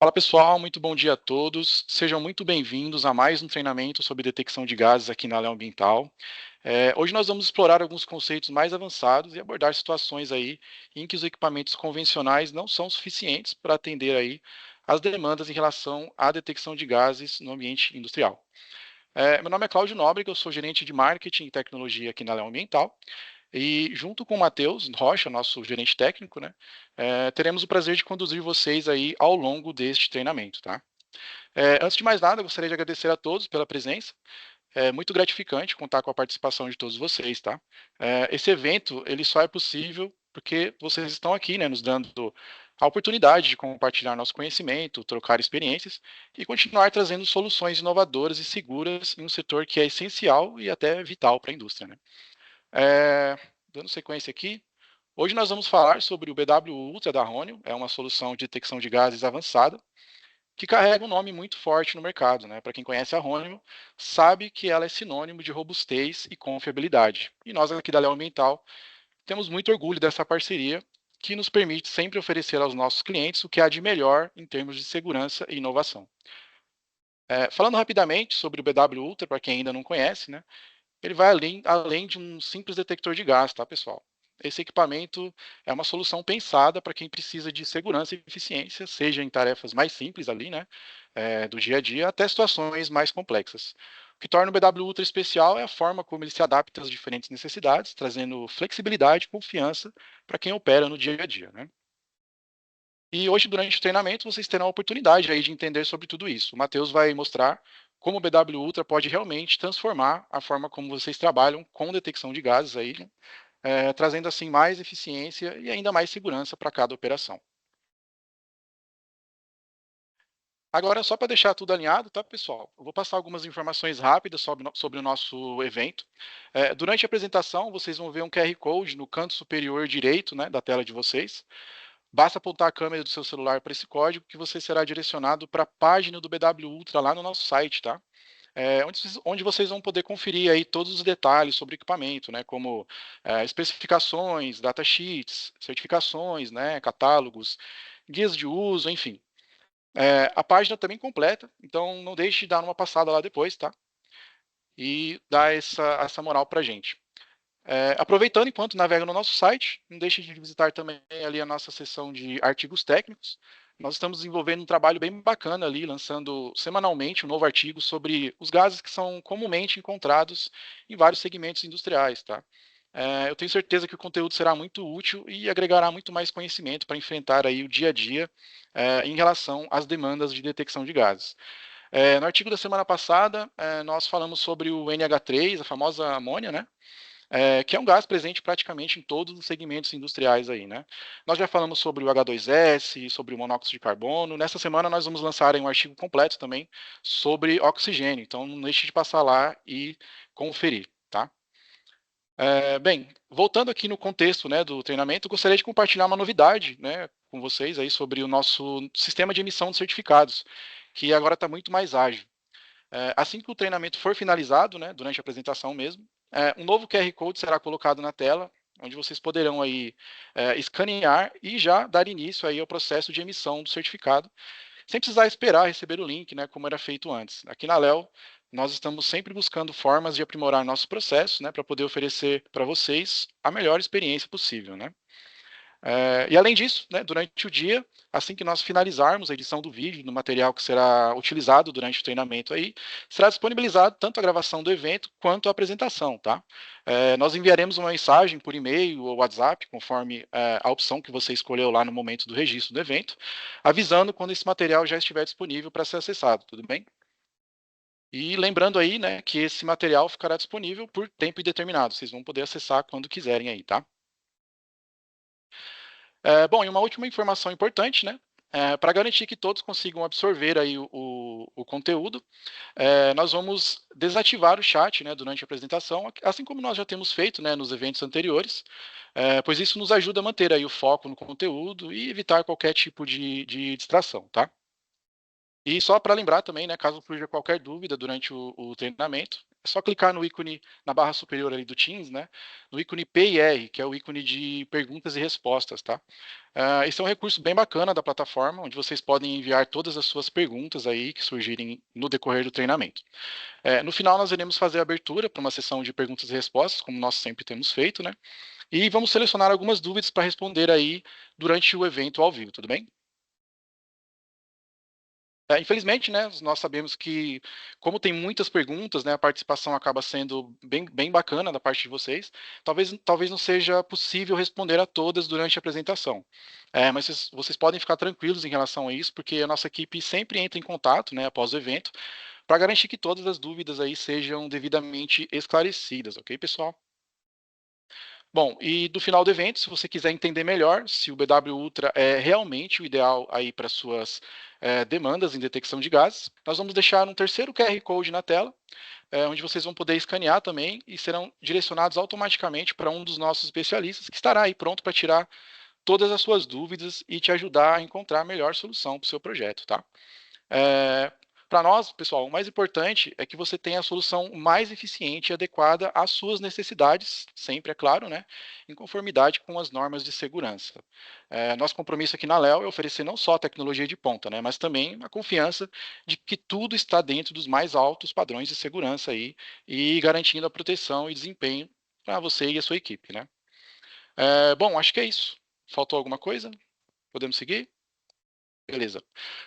Fala pessoal, muito bom dia a todos. Sejam muito bem-vindos a mais um treinamento sobre detecção de gases aqui na Lei Ambiental. Hoje nós vamos explorar alguns conceitos mais avançados e abordar situações aí em que os equipamentos convencionais não são suficientes para atender aí as demandas em relação à detecção de gases no ambiente industrial. Meu nome é Cláudio Nóbrega, eu sou gerente de marketing e tecnologia aqui na Lei Ambiental. E junto com o Matheus Rocha, nosso gerente técnico, né, teremos o prazer de conduzir vocês aí ao longo deste treinamento, tá? Antes de mais nada, eu gostaria de agradecer a todos pela presença. É muito gratificante contar com a participação de todos vocês, tá? Esse evento, ele só é possível porque vocês estão aqui, né, nos dando a oportunidade de compartilhar nosso conhecimento, trocar experiências e continuar trazendo soluções inovadoras e seguras em um setor que é essencial e até vital para a indústria, né? É, Dando sequência aqui, hoje nós vamos falar sobre o BW Ultra da Rhônio, é uma solução de detecção de gases avançada, que carrega um nome muito forte no mercado, né? Para quem conhece a Rhônio, sabe que ela é sinônimo de robustez e confiabilidade. E nós aqui da Leo Ambiental temos muito orgulho dessa parceria, que nos permite sempre oferecer aos nossos clientes o que há de melhor em termos de segurança e inovação. Falando rapidamente sobre o BW Ultra, para quem ainda não conhece, né? Ele vai além de um simples detector de gás, tá, pessoal? Esse equipamento é uma solução pensada para quem precisa de segurança e eficiência, seja em tarefas mais simples ali, né, do dia a dia, até situações mais complexas. O que torna o BW Ultra especial é a forma como ele se adapta às diferentes necessidades, trazendo flexibilidade e confiança para quem opera no dia a dia, né? E hoje, durante o treinamento, vocês terão a oportunidade aí de entender sobre tudo isso. O Matheus vai mostrar como o BW Ultra pode realmente transformar a forma como vocês trabalham com detecção de gases aí, né? Trazendo assim mais eficiência e ainda mais segurança para cada operação. Agora, só para deixar tudo alinhado, tá, pessoal? Eu vou passar algumas informações rápidas sobre o nosso evento. Durante a apresentação, vocês vão ver um QR Code no canto superior direito, né, da tela de vocês. Basta apontar a câmera do seu celular para esse código que você será direcionado para a página do BW Ultra lá no nosso site, tá? Onde vocês vão poder conferir aí todos os detalhes sobre o equipamento, né? Como especificações, datasheets, certificações, né? Catálogos, guias de uso, enfim. A página também completa, então não deixe de dar uma passada lá depois, tá? E dar essa moral para a gente. Aproveitando enquanto navega no nosso site, não deixe de visitar também ali a nossa seção de artigos técnicos. Nós estamos desenvolvendo um trabalho bem bacana ali, lançando semanalmente um novo artigo sobre os gases que são comumente encontrados em vários segmentos industriais, tá? Eu tenho certeza que o conteúdo será muito útil e agregará muito mais conhecimento para enfrentar aí o dia a dia em relação às demandas de detecção de gases. No artigo da semana passada, nós falamos sobre o NH3, a famosa amônia, né? Que é um gás presente praticamente em todos os segmentos industriais aí, né? Nós já falamos sobre o H2S, sobre o monóxido de carbono. Nessa semana nós vamos lançar um artigo completo também sobre oxigênio. Então não deixe de passar lá e conferir, tá? Bem, voltando aqui no contexto, né, do treinamento, eu gostaria de compartilhar uma novidade, né, com vocês aí sobre o nosso sistema de emissão de certificados, que agora está muito mais ágil. Assim que o treinamento for finalizado, né, durante a apresentação mesmo, um novo QR Code será colocado na tela, onde vocês poderão aí escanear e já dar início aí ao processo de emissão do certificado, sem precisar esperar receber o link, né, como era feito antes. Aqui na Léo, nós estamos sempre buscando formas de aprimorar nosso processo, né, para poder oferecer para vocês a melhor experiência possível, né? E além disso, né, durante o dia, assim que nós finalizarmos a edição do vídeo, no material que será utilizado durante o treinamento aí, será disponibilizado tanto a gravação do evento quanto a apresentação, tá? Nós enviaremos uma mensagem por e-mail ou WhatsApp, conforme a opção que você escolheu lá no momento do registro do evento, avisando quando esse material já estiver disponível para ser acessado, tudo bem? E lembrando aí, né, que esse material ficará disponível por tempo indeterminado, vocês vão poder acessar quando quiserem aí, tá? Bom, e uma última informação importante, né? Para garantir que todos consigam absorver aí o conteúdo, nós vamos desativar o chat, né, durante a apresentação, assim como nós já temos feito, né, nos eventos anteriores, pois isso nos ajuda a manter aí o foco no conteúdo e evitar qualquer tipo de distração, tá? E só para lembrar também, né, caso surja qualquer dúvida durante o treinamento, é só clicar no ícone na barra superior ali do Teams, né? No ícone PIR, que é o ícone de perguntas e respostas, tá? Esse é um recurso bem bacana da plataforma, onde vocês podem enviar todas as suas perguntas aí que surgirem no decorrer do treinamento. No final, nós iremos fazer a abertura para uma sessão de perguntas e respostas, como nós sempre temos feito, né? E vamos selecionar algumas dúvidas para responder aí durante o evento ao vivo, tudo bem? Infelizmente, né, nós sabemos que, como tem muitas perguntas, né, a participação acaba sendo bem bacana da parte de vocês. Talvez não seja possível responder a todas durante a apresentação. Mas vocês podem ficar tranquilos em relação a isso, porque a nossa equipe sempre entra em contato, né, após o evento, para garantir que todas as dúvidas aí sejam devidamente esclarecidas, ok, pessoal? Bom, e do final do evento, se você quiser entender melhor se o BW Ultra é realmente o ideal aí para suas demandas em detecção de gases, nós vamos deixar um terceiro QR Code na tela, onde vocês vão poder escanear também e serão direcionados automaticamente para um dos nossos especialistas que estará aí pronto para tirar todas as suas dúvidas e te ajudar a encontrar a melhor solução para o seu projeto, tá? É, Para nós, pessoal, o mais importante é que você tenha a solução mais eficiente e adequada às suas necessidades, sempre, é claro, né, em conformidade com as normas de segurança. Nosso compromisso aqui na Léo é oferecer não só a tecnologia de ponta, né, mas também a confiança de que tudo está dentro dos mais altos padrões de segurança aí e garantindo a proteção e desempenho para você e a sua equipe, né? Bom, acho que é isso. Faltou alguma coisa? Podemos seguir? Beleza.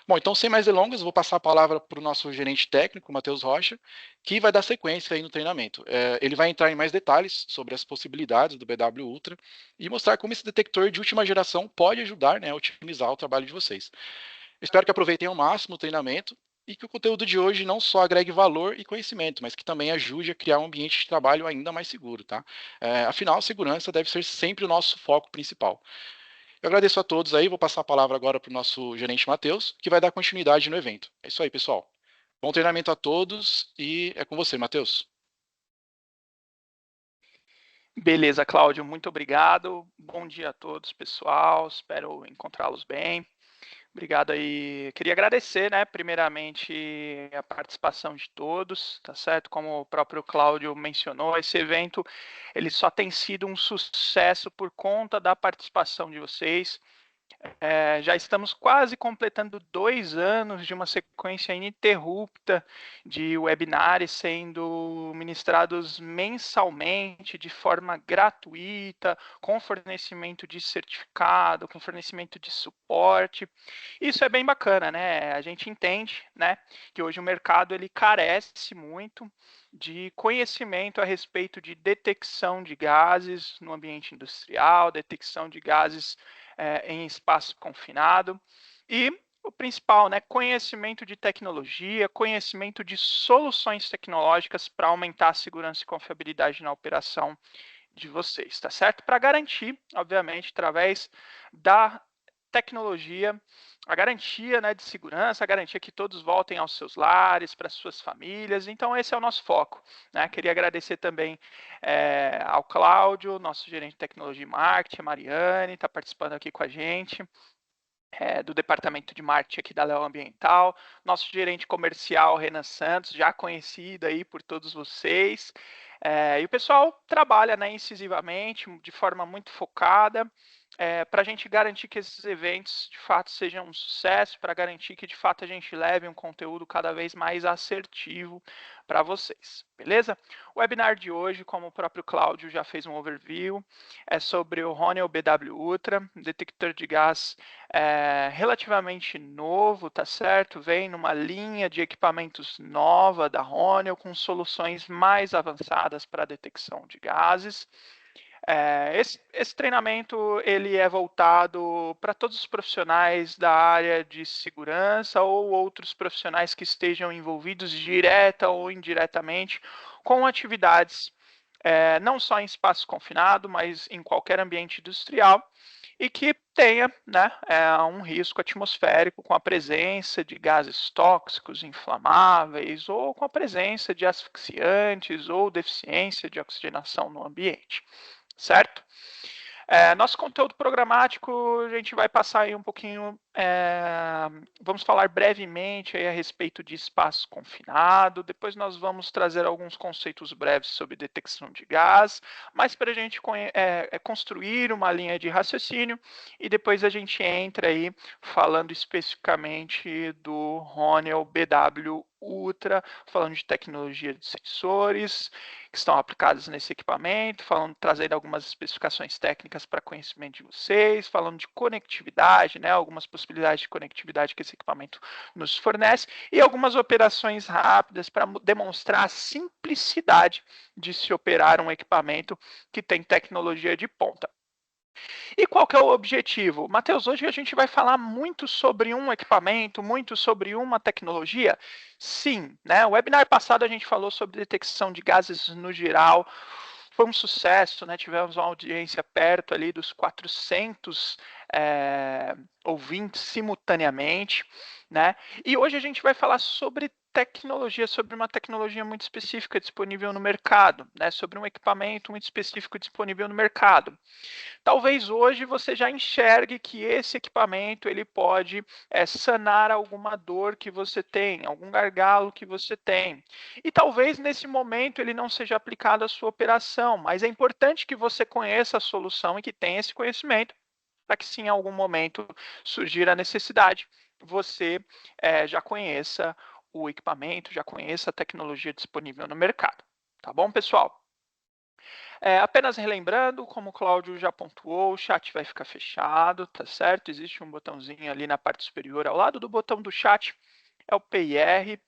Bom, então, sem mais delongas, vou passar a palavra para o nosso gerente técnico, Matheus Rocha, que vai dar sequência aí no treinamento. Ele vai entrar em mais detalhes sobre as possibilidades do BW Ultra e mostrar como esse detector de última geração pode ajudar, né, a otimizar o trabalho de vocês. Espero que aproveitem ao máximo o treinamento e que o conteúdo de hoje não só agregue valor e conhecimento, mas que também ajude a criar um ambiente de trabalho ainda mais seguro, tá? Afinal, segurança deve ser sempre o nosso foco principal. Eu agradeço a todos aí, vou passar a palavra agora para o nosso gerente Matheus, que vai dar continuidade no evento. É isso aí, pessoal. Bom treinamento a todos e é com você, Matheus. Beleza, Cláudio, muito obrigado. Bom dia a todos, pessoal. Espero encontrá-los bem. Obrigado aí. Queria agradecer, né, primeiramente, a participação de todos, tá certo? Como o próprio Cláudio mencionou, esse evento ele só tem sido um sucesso por conta da participação de vocês. Já estamos quase completando 2 anos de uma sequência ininterrupta de webinars sendo ministrados mensalmente, de forma gratuita, com fornecimento de certificado, com fornecimento de suporte. Isso é bem bacana, né? A gente entende, né, que hoje o mercado ele carece muito de conhecimento a respeito de detecção de gases no ambiente industrial, detecção de gases em espaço confinado. E o principal, né, conhecimento de tecnologia, conhecimento de soluções tecnológicas para aumentar a segurança e confiabilidade na operação de vocês, tá certo? Para garantir, obviamente, através da tecnologia, a garantia, né, de segurança, a garantia que todos voltem aos seus lares, para suas famílias. Então, esse é o nosso foco, né? Queria agradecer também ao Cláudio, nosso gerente de tecnologia e marketing, a Mariane, está participando aqui com a gente. Do departamento de marketing aqui da Leo Ambiental, nosso gerente comercial, Renan Santos, já conhecido aí por todos vocês. E o pessoal trabalha, né, incisivamente, de forma muito focada, para a gente garantir que esses eventos de fato sejam um sucesso, para garantir que de fato a gente leve um conteúdo cada vez mais assertivo para vocês, beleza? O webinar de hoje, como o próprio Cláudio já fez um overview, é sobre o Honeywell BW Ultra, detector de gás relativamente novo, tá certo? Vem numa linha de equipamentos nova da Honeywell, com soluções mais avançadas para detecção de gases. Esse treinamento ele é voltado para todos os profissionais da área de segurança ou outros profissionais que estejam envolvidos direta ou indiretamente com atividades não só em espaço confinado, mas em qualquer ambiente industrial, e que tenha, né, um risco atmosférico com a presença de gases tóxicos, inflamáveis, ou com a presença de asfixiantes ou deficiência de oxigenação no ambiente, certo? Nosso conteúdo programático, a gente vai passar aí um pouquinho, vamos falar brevemente aí a respeito de espaço confinado, depois nós vamos trazer alguns conceitos breves sobre detecção de gás, mas para a gente construir uma linha de raciocínio, e depois a gente entra aí falando especificamente do Honeywell BW Ultra, falando de tecnologia de sensores que estão aplicados nesse equipamento, trazendo algumas especificações técnicas para conhecimento de vocês, falando de conectividade, né, algumas possibilidades de conectividade que esse equipamento nos fornece, e algumas operações rápidas para demonstrar a simplicidade de se operar um equipamento que tem tecnologia de ponta. E qual que é o objetivo? Matheus, hoje a gente vai falar muito sobre um equipamento, muito sobre uma tecnologia? Sim, né? O webinar passado a gente falou sobre detecção de gases no geral, foi um sucesso, né? Tivemos uma audiência perto ali dos 400 ouvintes simultaneamente, né? E hoje a gente vai falar sobre tecnologia, sobre uma tecnologia muito específica disponível no mercado, né? Sobre um equipamento muito específico disponível no mercado. Talvez hoje você já enxergue que esse equipamento ele pode sanar alguma dor que você tem, algum gargalo que você tem. E talvez nesse momento ele não seja aplicado à sua operação, mas é importante que você conheça a solução e que tenha esse conhecimento para que se em algum momento surgir a necessidade, você já conheça o equipamento, já conheça a tecnologia disponível no mercado. Tá bom, pessoal? Apenas relembrando, como o Cláudio já pontuou, o chat vai ficar fechado, tá certo? Existe um botãozinho ali na parte superior, ao lado do botão do chat, é o PIR.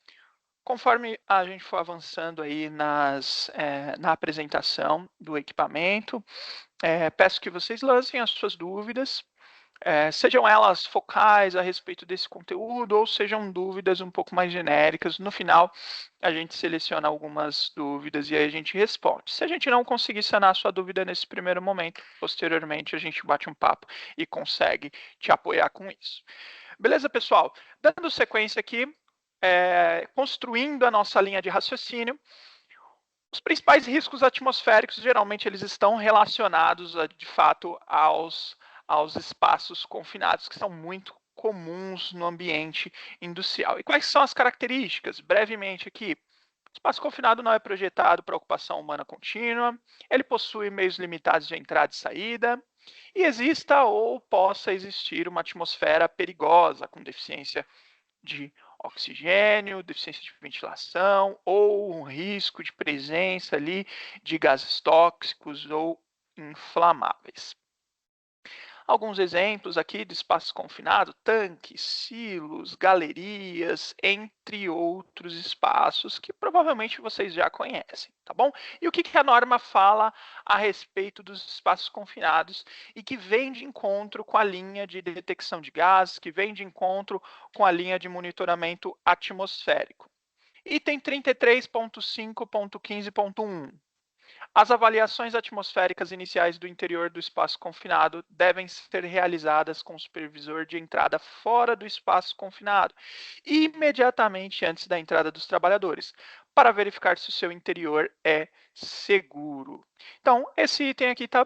Conforme a gente for avançando aí na apresentação do equipamento, peço que vocês lancem as suas dúvidas, sejam elas focais a respeito desse conteúdo ou sejam dúvidas um pouco mais genéricas. No final, a gente seleciona algumas dúvidas e aí a gente responde. Se a gente não conseguir sanar a sua dúvida nesse primeiro momento, posteriormente a gente bate um papo e consegue te apoiar com isso. Beleza, pessoal? Dando sequência aqui, construindo a nossa linha de raciocínio, os principais riscos atmosféricos, geralmente, eles estão relacionados, de fato, aos espaços confinados, que são muito comuns no ambiente industrial. E quais são as características? Brevemente aqui, o espaço confinado não é projetado para ocupação humana contínua, ele possui meios limitados de entrada e saída, e exista ou possa existir uma atmosfera perigosa, com deficiência de oxigênio, deficiência de ventilação ou um risco de presença ali de gases tóxicos ou inflamáveis. Alguns exemplos aqui de espaços confinados, tanques, silos, galerias, entre outros espaços que provavelmente vocês já conhecem, tá bom? E o que a norma fala a respeito dos espaços confinados e que vem de encontro com a linha de detecção de gases, que vem de encontro com a linha de monitoramento atmosférico. Item 33.5.15.1. As avaliações atmosféricas iniciais do interior do espaço confinado devem ser realizadas com o supervisor de entrada fora do espaço confinado, imediatamente antes da entrada dos trabalhadores, para verificar se o seu interior é seguro. Então, esse item aqui está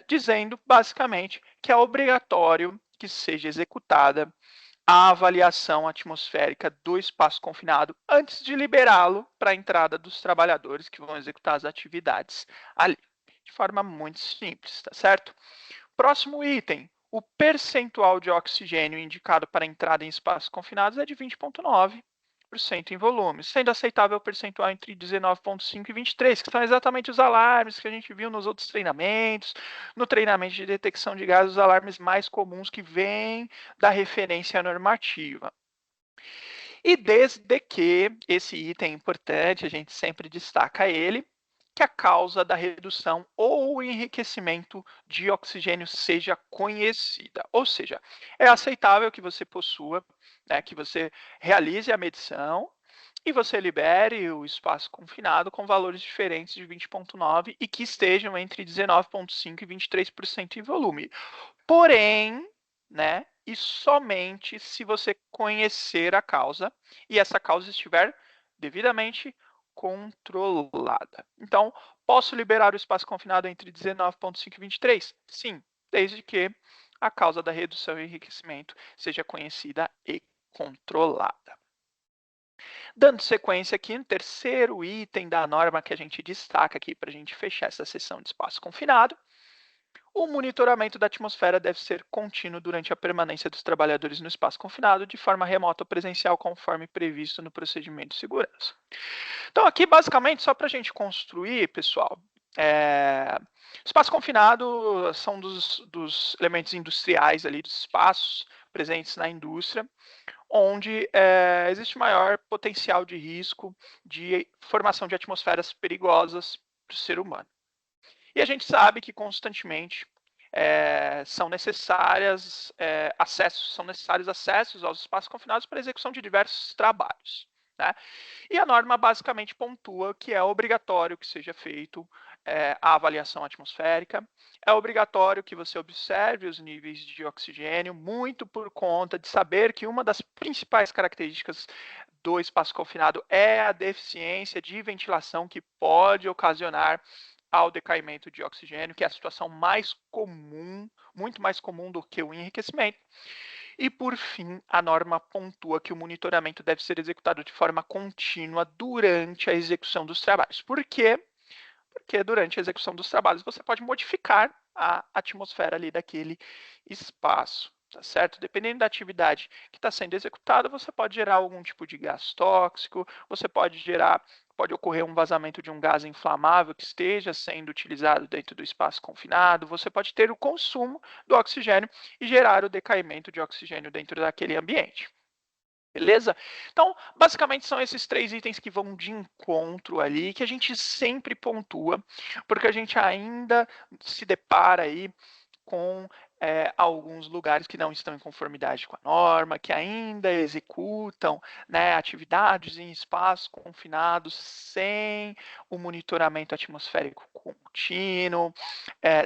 dizendo, basicamente, que é obrigatório que seja executada a avaliação atmosférica do espaço confinado antes de liberá-lo para a entrada dos trabalhadores que vão executar as atividades ali, de forma muito simples, tá certo? Próximo item, o percentual de oxigênio indicado para a entrada em espaços confinados é de 20,9% em volume, sendo aceitável o percentual entre 19,5% e 23%, que são exatamente os alarmes que a gente viu nos outros treinamentos. No treinamento de detecção de gases, os alarmes mais comuns que vêm da referência normativa. E desde que esse item é importante, a gente sempre destaca ele, que a causa da redução ou enriquecimento de oxigênio seja conhecida. Ou seja, é aceitável que você possua, né, que você realize a medição e você libere o espaço confinado com valores diferentes de 20,9 e que estejam entre 19,5 e 23% em volume. Porém, né, e somente se você conhecer a causa e essa causa estiver devidamente controlada. Então, posso liberar o espaço confinado entre 19,5 e 23? Sim, desde que a causa da redução e enriquecimento seja conhecida e controlada. Dando sequência aqui no terceiro item da norma que a gente destaca aqui para a gente fechar essa sessão de espaço confinado, o monitoramento da atmosfera deve ser contínuo durante a permanência dos trabalhadores no espaço confinado, de forma remota ou presencial, conforme previsto no procedimento de segurança. Então, aqui, basicamente, só para a gente construir, pessoal, espaço confinado são dos elementos industriais ali, dos espaços presentes na indústria, onde existe maior potencial de risco de formação de atmosferas perigosas para o ser humano. E a gente sabe que constantemente são necessários acessos aos espaços confinados para a execução de diversos trabalhos. Né? E a norma basicamente pontua que é obrigatório que seja feito a avaliação atmosférica, é obrigatório que você observe os níveis de oxigênio, muito por conta de saber que uma das principais características do espaço confinado é a deficiência de ventilação que pode ocasionar ao decaimento de oxigênio, que é a situação mais comum, muito mais comum do que o enriquecimento. E, por fim, a norma pontua que o monitoramento deve ser executado de forma contínua durante a execução dos trabalhos. Por quê? Porque durante a execução dos trabalhos você pode modificar a atmosfera ali daquele espaço, tá certo? Dependendo da atividade que está sendo executada, você pode gerar algum tipo de gás tóxico, você pode ocorrer um vazamento de um gás inflamável que esteja sendo utilizado dentro do espaço confinado, você pode ter o consumo do oxigênio e gerar o decaimento de oxigênio dentro daquele ambiente. Beleza? Então, basicamente são esses 3 itens que vão de encontro ali, que a gente sempre pontua, porque a gente ainda se depara aí com alguns lugares que não estão em conformidade com a norma, que ainda executam, né, atividades em espaços confinados sem o monitoramento atmosférico contínuo,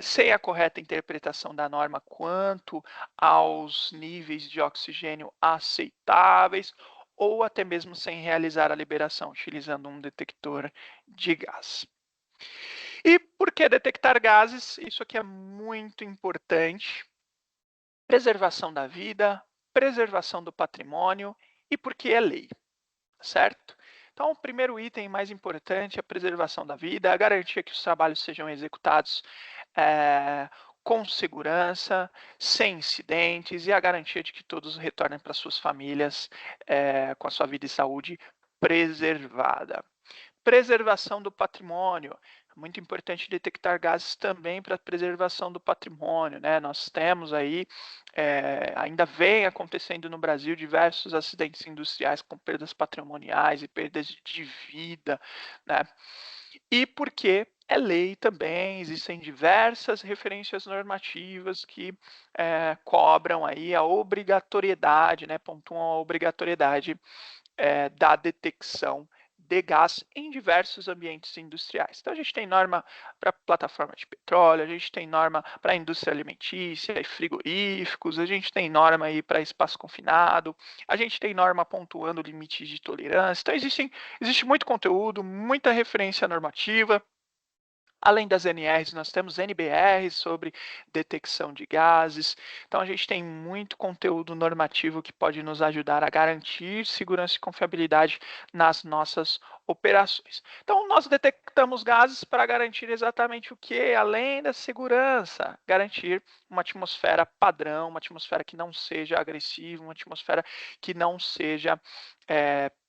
sem a correta interpretação da norma quanto aos níveis de oxigênio aceitáveis, ou até mesmo sem realizar a liberação utilizando um detector de gás. E por que detectar gases? Isso aqui é muito importante. Preservação da vida, preservação do patrimônio e porque é lei, certo? Então, o primeiro item mais importante é a preservação da vida, a garantia que os trabalhos sejam executados com segurança, sem incidentes e a garantia de que todos retornem para suas famílias com a sua vida e saúde preservada. Preservação do patrimônio. É muito importante detectar gases também para a preservação do patrimônio, né? Nós temos aí, ainda vem acontecendo no Brasil diversos acidentes industriais com perdas patrimoniais e perdas de vida, né? E porque é lei também, existem diversas referências normativas que cobram aí a obrigatoriedade, né? Pontuam a obrigatoriedade da detecção de gás em diversos ambientes industriais. Então, a gente tem norma para plataforma de petróleo, a gente tem norma para indústria alimentícia e frigoríficos, a gente tem norma aí para espaço confinado, a gente tem norma pontuando limites de tolerância. Então, existe muito conteúdo, muita referência normativa. Além das NRs, nós temos NBRs sobre detecção de gases. Então, a gente tem muito conteúdo normativo que pode nos ajudar a garantir segurança e confiabilidade nas nossas operações. Então, nós detectamos gases para garantir exatamente o que? Além da segurança, garantir uma atmosfera padrão, uma atmosfera que não seja agressiva, uma atmosfera que não seja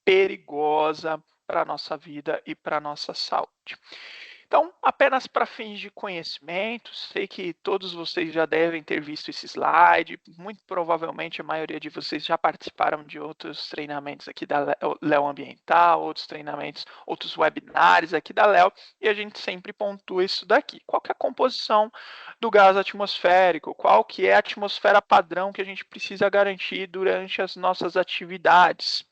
perigosa para a nossa vida e para a nossa saúde. Então, apenas para fins de conhecimento, sei que todos vocês já devem ter visto esse slide, muito provavelmente a maioria de vocês já participaram de outros treinamentos aqui da Léo Ambiental, outros treinamentos, outros webinars aqui da Léo, e a gente sempre pontua isso daqui. Qual que é a composição do gás atmosférico? Qual que é a atmosfera padrão que a gente precisa garantir durante as nossas atividades?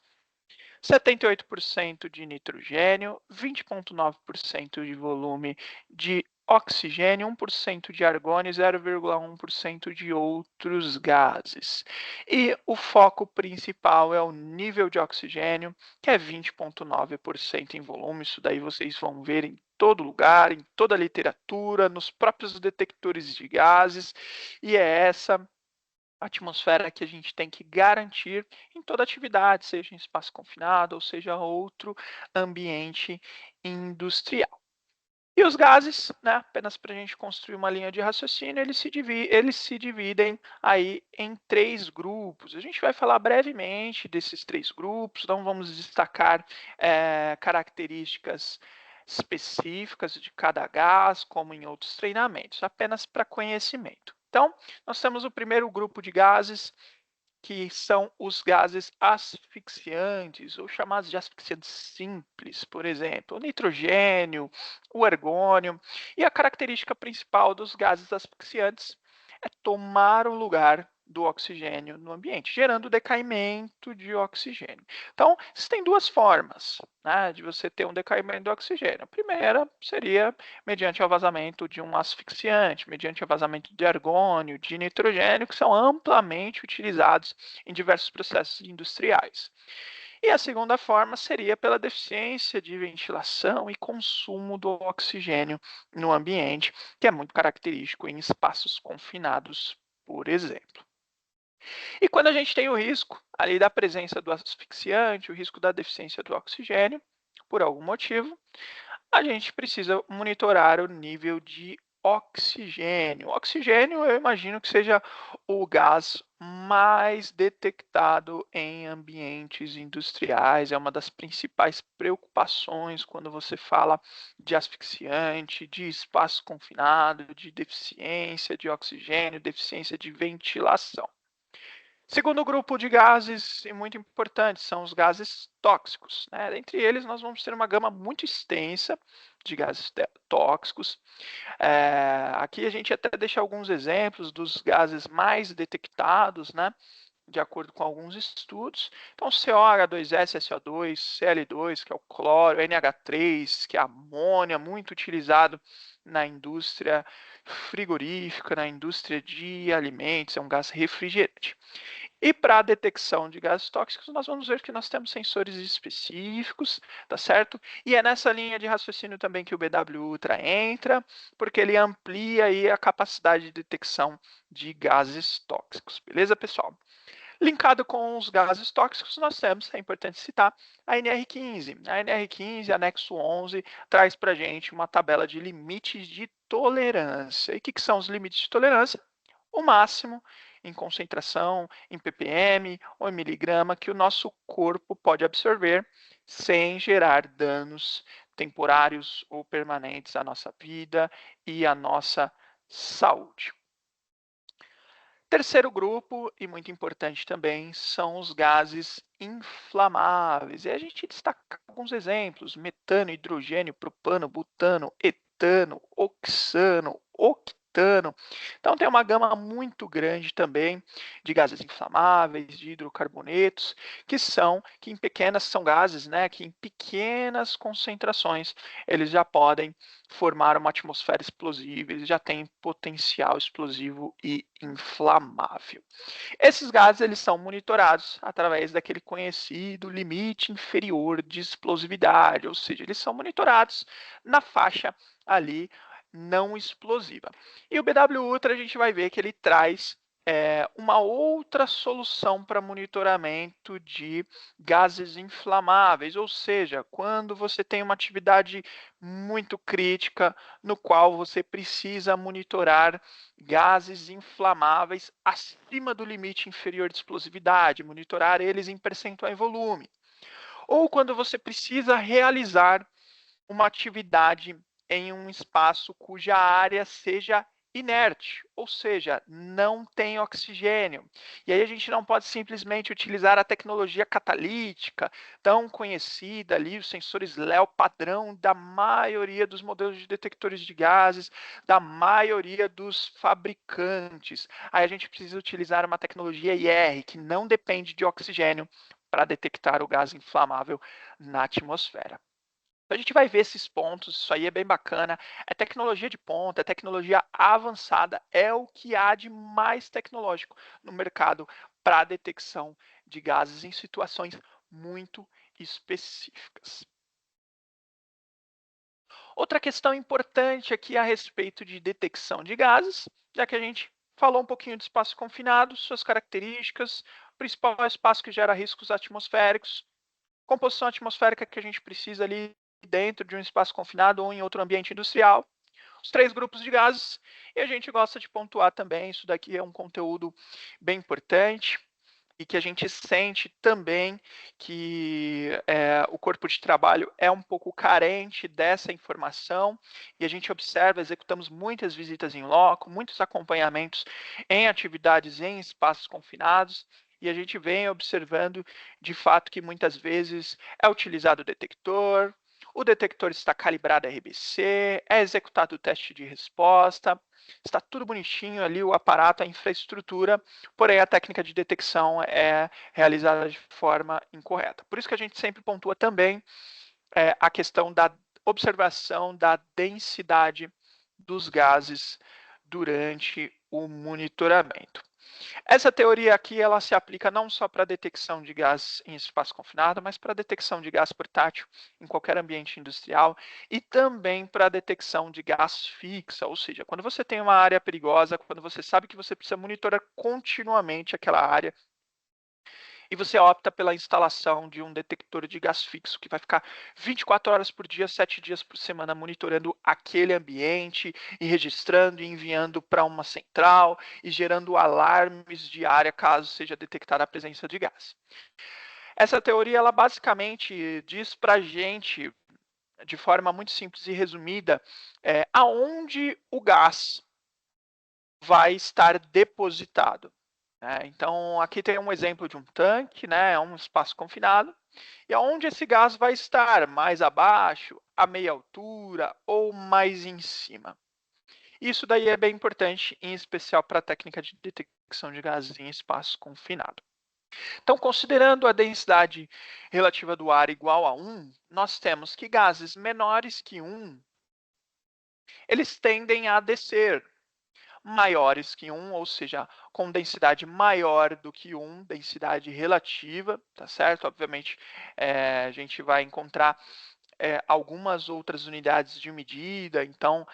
78% de nitrogênio, 20,9% de volume de oxigênio, 1% de argônio e 0,1% de outros gases. E o foco principal é o nível de oxigênio, que é 20,9% em volume. Isso daí vocês vão ver em todo lugar, em toda a literatura, nos próprios detectores de gases, e é essa atmosfera que a gente tem que garantir em toda atividade, seja em espaço confinado ou seja outro ambiente industrial. E os gases, né, apenas para a gente construir uma linha de raciocínio, eles se dividem aí em três grupos. A gente vai falar brevemente desses três grupos, não vamos destacar características específicas de cada gás, como em outros treinamentos, apenas para conhecimento. Então, nós temos o primeiro grupo de gases, que são os gases asfixiantes, ou chamados de asfixiantes simples, por exemplo, o nitrogênio, o argônio. E a característica principal dos gases asfixiantes é tomar o lugar do oxigênio no ambiente, gerando decaimento de oxigênio. Então, existem duas formas, né, de você ter um decaimento do oxigênio. A primeira seria mediante o vazamento de um asfixiante, mediante o vazamento de argônio, de nitrogênio, que são amplamente utilizados em diversos processos industriais. E a segunda forma seria pela deficiência de ventilação e consumo do oxigênio no ambiente, que é muito característico em espaços confinados, por exemplo. E quando a gente tem o risco ali da presença do asfixiante, o risco da deficiência do oxigênio, por algum motivo, a gente precisa monitorar o nível de oxigênio. O oxigênio, eu imagino que seja o gás mais detectado em ambientes industriais, é uma das principais preocupações quando você fala de asfixiante, de espaço confinado, de deficiência de oxigênio, deficiência de ventilação. Segundo grupo de gases, e muito importante, são os gases tóxicos, né? Entre eles, nós vamos ter uma gama muito extensa de gases tóxicos. Aqui a gente até deixa alguns exemplos dos gases mais detectados, né? De acordo com alguns estudos. Então, COH2S, SO2, Cl2, que é o cloro, NH3, que é a amônia, muito utilizado na indústria frigorífica, na indústria de alimentos, é um gás refrigerante. E para a detecção de gases tóxicos, nós vamos ver que nós temos sensores específicos, tá certo? E é nessa linha de raciocínio também que o BW Ultra entra, porque ele amplia aí a capacidade de detecção de gases tóxicos. Beleza, pessoal? Linkado com os gases tóxicos, nós temos, é importante citar, a NR15. A NR15, anexo 11, traz para a gente uma tabela de limites de tolerância. E o que são os limites de tolerância? O máximo em concentração, em ppm ou em miligrama que o nosso corpo pode absorver sem gerar danos temporários ou permanentes à nossa vida e à nossa saúde. Terceiro grupo, e muito importante também, são os gases inflamáveis. E a gente destaca alguns exemplos: metano, hidrogênio, propano, butano, etano, oxano, octano. Então tem uma gama muito grande também de gases inflamáveis, de hidrocarbonetos, que em pequenas são gases, né, que em pequenas concentrações eles já podem formar uma atmosfera explosiva, eles já têm potencial explosivo e inflamável. Esses gases eles são monitorados através daquele conhecido limite inferior de explosividade, ou seja, eles são monitorados na faixa ali não explosiva. E o BW Ultra a gente vai ver que ele traz uma outra solução para monitoramento de gases inflamáveis, ou seja, quando você tem uma atividade muito crítica no qual você precisa monitorar gases inflamáveis acima do limite inferior de explosividade, monitorar eles em percentual em volume. Ou quando você precisa realizar uma atividade em um espaço cuja área seja inerte, ou seja, não tem oxigênio. E aí a gente não pode simplesmente utilizar a tecnologia catalítica, tão conhecida ali, os sensores LEO padrão da maioria dos modelos de detectores de gases, da maioria dos fabricantes. Aí a gente precisa utilizar uma tecnologia IR, que não depende de oxigênio, para detectar o gás inflamável na atmosfera. Então, a gente vai ver esses pontos, isso aí é bem bacana. É tecnologia de ponta, é tecnologia avançada, é o que há de mais tecnológico no mercado para detecção de gases em situações muito específicas. Outra questão importante aqui a respeito de detecção de gases, já que a gente falou um pouquinho de espaço confinado, suas características, principal espaço que gera riscos atmosféricos, composição atmosférica que a gente precisa ali dentro de um espaço confinado ou em outro ambiente industrial, os 3 grupos de gases, e a gente gosta de pontuar também, isso daqui é um conteúdo bem importante, e que a gente sente também que o corpo de trabalho é um pouco carente dessa informação, e a gente observa, executamos muitas visitas em loco, muitos acompanhamentos em atividades em espaços confinados, e a gente vem observando de fato que muitas vezes é utilizado o detector está calibrado RBC, é executado o teste de resposta, está tudo bonitinho ali, o aparato, a infraestrutura, porém a técnica de detecção é realizada de forma incorreta. Por isso que a gente sempre pontua também a questão da observação da densidade dos gases durante o monitoramento. Essa teoria aqui ela se aplica não só para a detecção de gás em espaço confinado, mas para a detecção de gás portátil em qualquer ambiente industrial e também para a detecção de gás fixa, ou seja, quando você tem uma área perigosa, quando você sabe que você precisa monitorar continuamente aquela área e você opta pela instalação de um detector de gás fixo que vai ficar 24 horas por dia, 7 dias por semana monitorando aquele ambiente e registrando e enviando para uma central e gerando alarmes de área caso seja detectada a presença de gás. Essa teoria ela basicamente diz para a gente, de forma muito simples e resumida, aonde o gás vai estar depositado. Então, aqui tem um exemplo de um tanque, né, um espaço confinado, e aonde esse gás vai estar, mais abaixo, a meia altura ou mais em cima. Isso daí é bem importante, em especial para a técnica de detecção de gases em espaço confinado. Então, considerando a densidade relativa do ar igual a 1, nós temos que gases menores que 1, eles tendem a descer, maiores que 1, ou seja, com densidade maior do que 1, densidade relativa, tá certo? Obviamente, a gente vai encontrar algumas outras unidades de medida, então,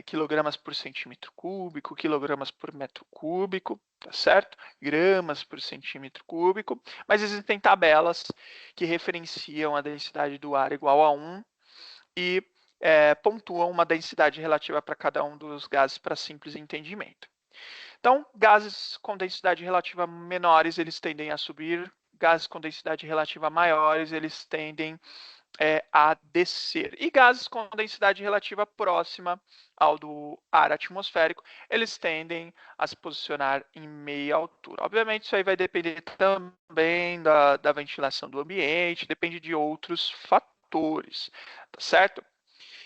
quilogramas por centímetro cúbico, quilogramas por metro cúbico, tá certo? Gramas por centímetro cúbico, mas existem tabelas que referenciam a densidade do ar igual a 1 e pontuam uma densidade relativa para cada um dos gases para simples entendimento. Então, gases com densidade relativa menores, eles tendem a subir, gases com densidade relativa maiores, eles tendem a descer. E gases com densidade relativa próxima ao do ar atmosférico, eles tendem a se posicionar em meia altura. Obviamente, isso aí vai depender também da ventilação do ambiente, depende de outros fatores, tá certo?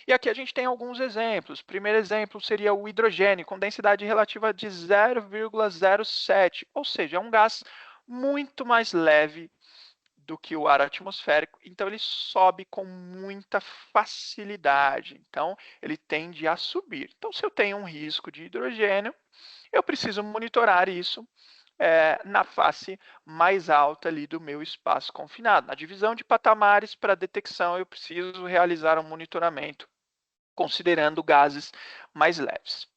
E aqui a gente tem alguns exemplos. O primeiro exemplo seria o hidrogênio, com densidade relativa de 0,07, ou seja, é um gás muito mais leve do que o ar atmosférico, então ele sobe com muita facilidade, então ele tende a subir. Então, se eu tenho um risco de hidrogênio, eu preciso monitorar isso na face mais alta ali do meu espaço confinado. Na divisão de patamares para detecção, eu preciso realizar um monitoramento considerando gases mais leves.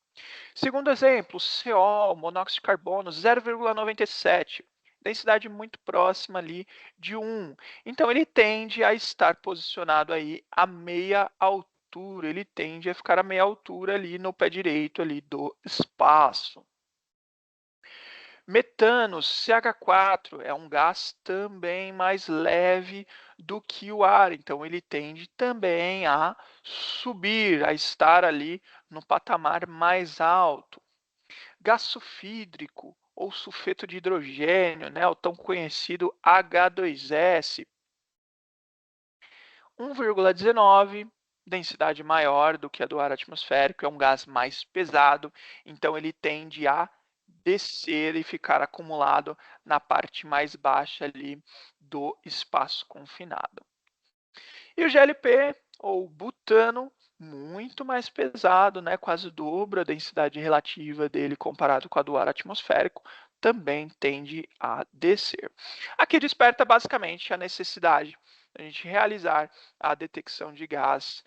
Segundo exemplo, CO, monóxido de carbono, 0,97, densidade muito próxima ali de 1. Então, ele tende a estar posicionado aí a meia altura, ele tende a ficar a meia altura ali no pé direito ali do espaço. Metano, CH4, é um gás também mais leve do que o ar, então ele tende também a subir, a estar ali no patamar mais alto. Gás sulfídrico ou sulfeto de hidrogênio, né, o tão conhecido H2S, 1,19, densidade maior do que a do ar atmosférico, é um gás mais pesado, então ele tende a descer e ficar acumulado na parte mais baixa ali do espaço confinado. E o GLP, ou butano, muito mais pesado, né, quase o dobro a densidade relativa dele comparado com a do ar atmosférico, também tende a descer. Aqui desperta basicamente a necessidade de a gente realizar a detecção de gás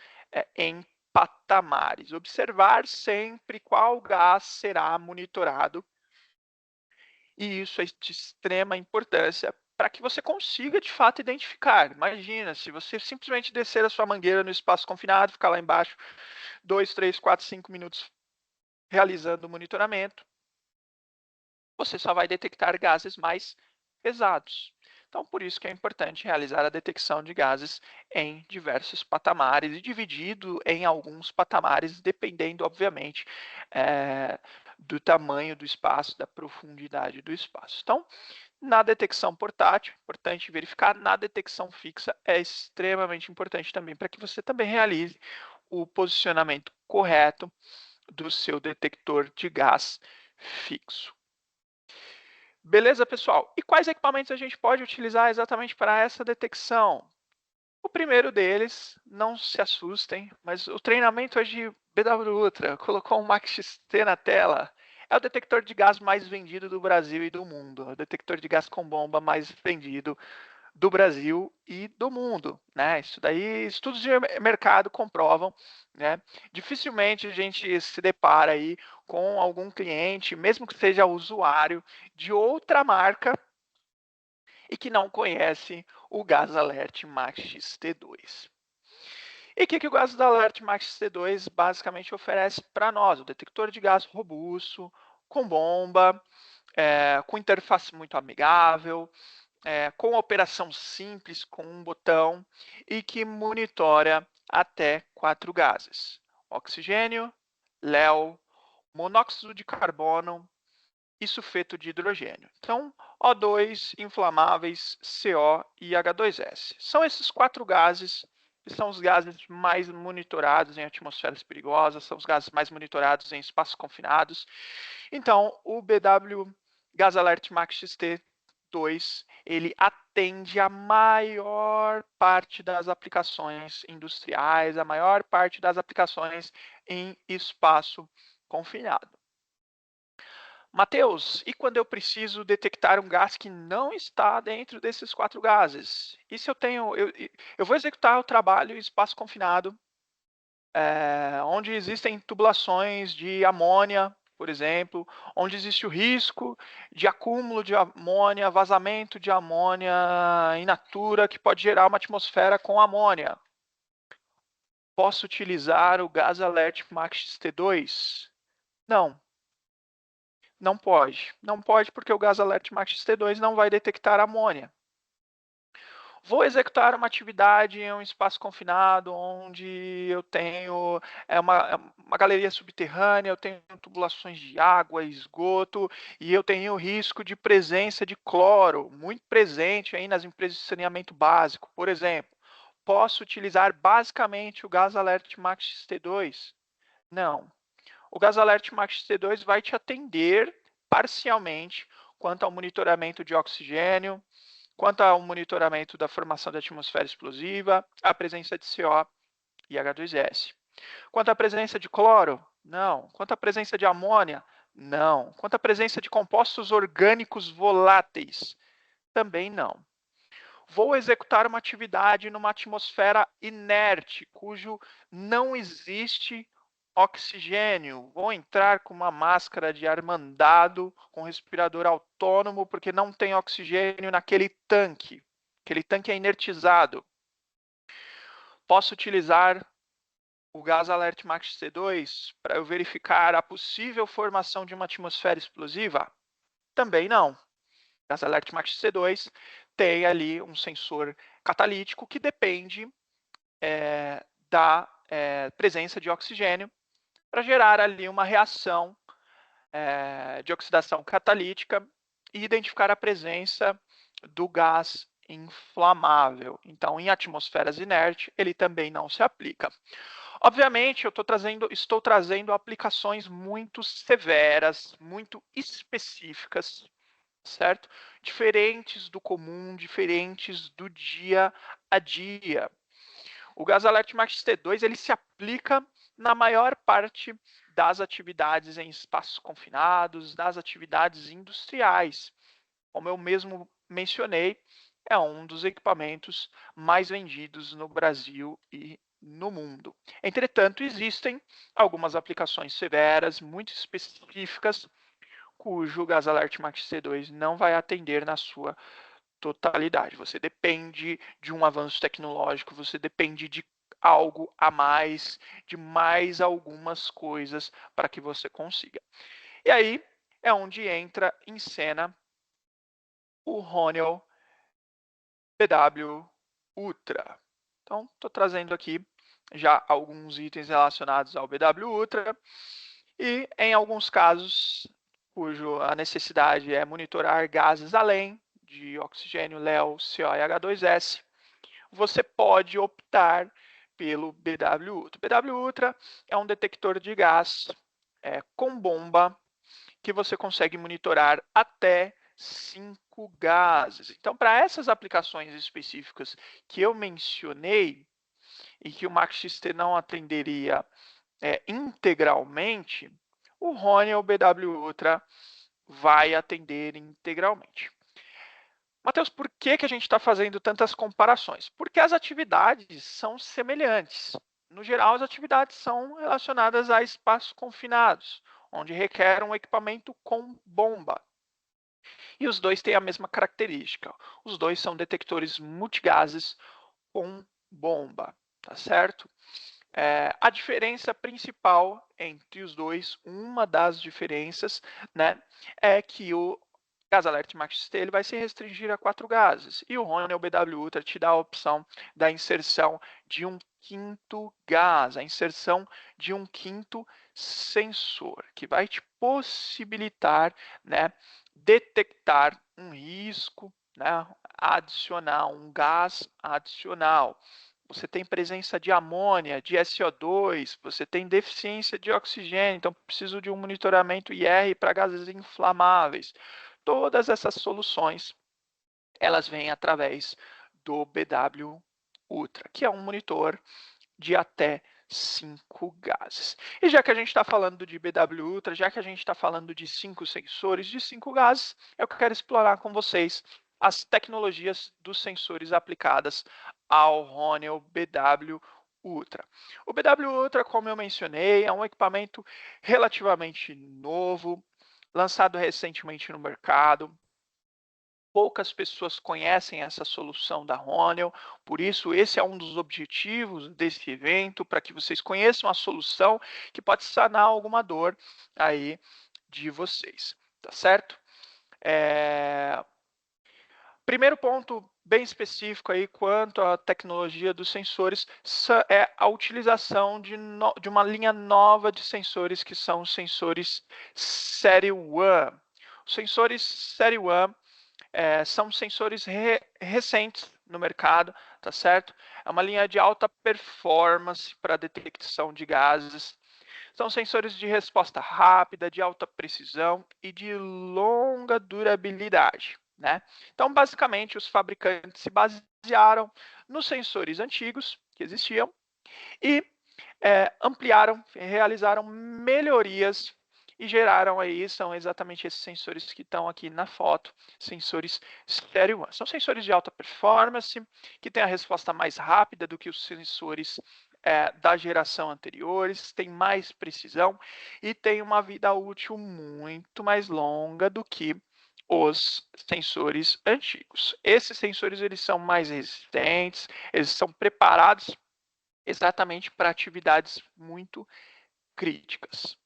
em patamares. Observar sempre qual gás será monitorado, e isso é de extrema importância para que você consiga de fato identificar. Imagina, se você simplesmente descer a sua mangueira no espaço confinado, ficar lá embaixo 2, 3, 4, 5 minutos realizando o monitoramento, você só vai detectar gases mais pesados. Então, por isso que é importante realizar a detecção de gases em diversos patamares e dividido em alguns patamares, dependendo, obviamente, do tamanho do espaço, da profundidade do espaço. Então, na detecção portátil, importante verificar, na detecção fixa é extremamente importante também para que você também realize o posicionamento correto do seu detector de gás fixo. Beleza, pessoal? E quais equipamentos a gente pode utilizar exatamente para essa detecção? O primeiro deles, não se assustem, mas o treinamento é de BW Ultra, colocou um Max XT na tela. É o detector de gás mais vendido do Brasil e do mundo. É o detector de gás com bomba mais vendido do Brasil e do mundo, né? Isso daí, estudos de mercado comprovam, né? Dificilmente a gente se depara aí com algum cliente, mesmo que seja usuário de outra marca e que não conhece o Gas Alert Max XT2. E o que o Gas Alert Max XT2 basicamente oferece para nós? O detector de gás robusto, com bomba, com interface muito amigável, com operação simples, com um botão, e que monitora até 4 gases: oxigênio, léu, monóxido de carbono e sulfeto de hidrogênio. Então, O2, inflamáveis, CO e H2S. São esses 4 gases que são os gases mais monitorados em atmosferas perigosas, são os gases mais monitorados em espaços confinados. Então, o BW Gas Alert Max XT2, ele atende a maior parte das aplicações industriais, a maior parte das aplicações em espaço confinado. Mateus, e quando eu preciso detectar um gás que não está dentro desses 4 gases? E se eu vou executar o trabalho em espaço confinado, onde existem tubulações de amônia, por exemplo, onde existe o risco de acúmulo de amônia, vazamento de amônia in natura, que pode gerar uma atmosfera com amônia. Posso utilizar o Gas Alert Max T2? Não. Não pode. Não pode porque o Gas Alert Max T2 não vai detectar amônia. Vou executar uma atividade em um espaço confinado, onde eu tenho uma galeria subterrânea, eu tenho tubulações de água, esgoto, e eu tenho o risco de presença de cloro, muito presente aí nas empresas de saneamento básico, por exemplo. Posso utilizar basicamente o Gas Alert Max T2? Não. O Gas Alert Max T2 vai te atender parcialmente quanto ao monitoramento de oxigênio, quanto ao monitoramento da formação da atmosfera explosiva, a presença de CO e H2S. Quanto à presença de cloro? Não. Quanto à presença de amônia? Não. Quanto à presença de compostos orgânicos voláteis? Também não. Vou executar uma atividade numa atmosfera inerte, cujo não existe oxigênio. Vou entrar com uma máscara de ar mandado, com respirador autônomo, porque não tem oxigênio naquele tanque. Aquele tanque é inertizado. Posso utilizar o Gas Alert Max C2 para eu verificar a possível formação de uma atmosfera explosiva? Também não. Gas Alert Max C2 tem ali um sensor catalítico que depende da presença de oxigênio para gerar ali uma reação de oxidação catalítica e identificar a presença do gás inflamável. Então, em atmosferas inertes, ele também não se aplica. Obviamente, estou trazendo aplicações muito severas, muito específicas, certo? Diferentes do comum, diferentes do dia a dia. O Gas Alert Max T2 ele se aplica na maior parte das atividades em espaços confinados, das atividades industriais. Como eu mesmo mencionei, é um dos equipamentos mais vendidos no Brasil e no mundo. Entretanto, existem algumas aplicações severas, muito específicas, cujo Gas Alert Max T2 não vai atender na sua totalidade. Você depende de um avanço tecnológico, você depende de algo a mais, de mais algumas coisas para que você consiga. E aí é onde entra em cena o Honeywell BW Ultra. Então, estou trazendo aqui já alguns itens relacionados ao BW Ultra e, em alguns casos, cujo a necessidade é monitorar gases além de oxigênio, Léo, CO e H2S, você pode optar pelo BW Ultra. O BW Ultra é um detector de gás com bomba que você consegue monitorar até 5 gases. Então, para essas aplicações específicas que eu mencionei e que o MaxXT não atenderia integralmente, o Honeywell BW Ultra vai atender integralmente. Matheus, por que a gente está fazendo tantas comparações? Porque as atividades são semelhantes. No geral, as atividades são relacionadas a espaços confinados, onde requer um equipamento com bomba. E os dois têm a mesma característica. Os dois são detectores multigases com bomba, tá certo? A diferença principal entre os dois, uma das diferenças, né, é que o Gas Alert Max T ele vai se restringir a 4 gases e o Honeywell BW Ultra te dá a opção da inserção de um quinto gás, a inserção de um quinto sensor, que vai te possibilitar, né, detectar um risco, né, adicional, um gás adicional. Você tem presença de amônia, de SO2, você tem deficiência de oxigênio, então preciso de um monitoramento IR para gases inflamáveis. Todas essas soluções, elas vêm através do BW Ultra, que é um monitor de até 5 gases. E já que a gente está falando de BW Ultra, já que a gente está falando de 5 sensores de 5 gases, eu quero explorar com vocês as tecnologias dos sensores aplicadas ao Honeywell BW Ultra. O BW Ultra, como eu mencionei, é um equipamento relativamente novo, lançado recentemente no mercado. Poucas pessoas conhecem essa solução da Honeywell, por isso esse é um dos objetivos desse evento, para que vocês conheçam a solução que pode sanar alguma dor aí de vocês, tá certo? Primeiro ponto bem específico aí quanto à tecnologia dos sensores é a utilização de uma linha nova de sensores que são os sensores Série 1. Os sensores Série 1 são sensores recentes no mercado, tá certo? É uma linha de alta performance para detecção de gases. São sensores de resposta rápida, de alta precisão e de longa durabilidade, né? Então, basicamente, os fabricantes se basearam nos sensores antigos que existiam e ampliaram, realizaram melhorias e geraram aí, são exatamente esses sensores que estão aqui na foto, sensores Série 1. São sensores de alta performance, que têm a resposta mais rápida do que os sensores da geração anteriores, tem mais precisão e tem uma vida útil muito mais longa do que os sensores antigos. Esses sensores eles são mais resistentes, eles são preparados exatamente para atividades muito críticas.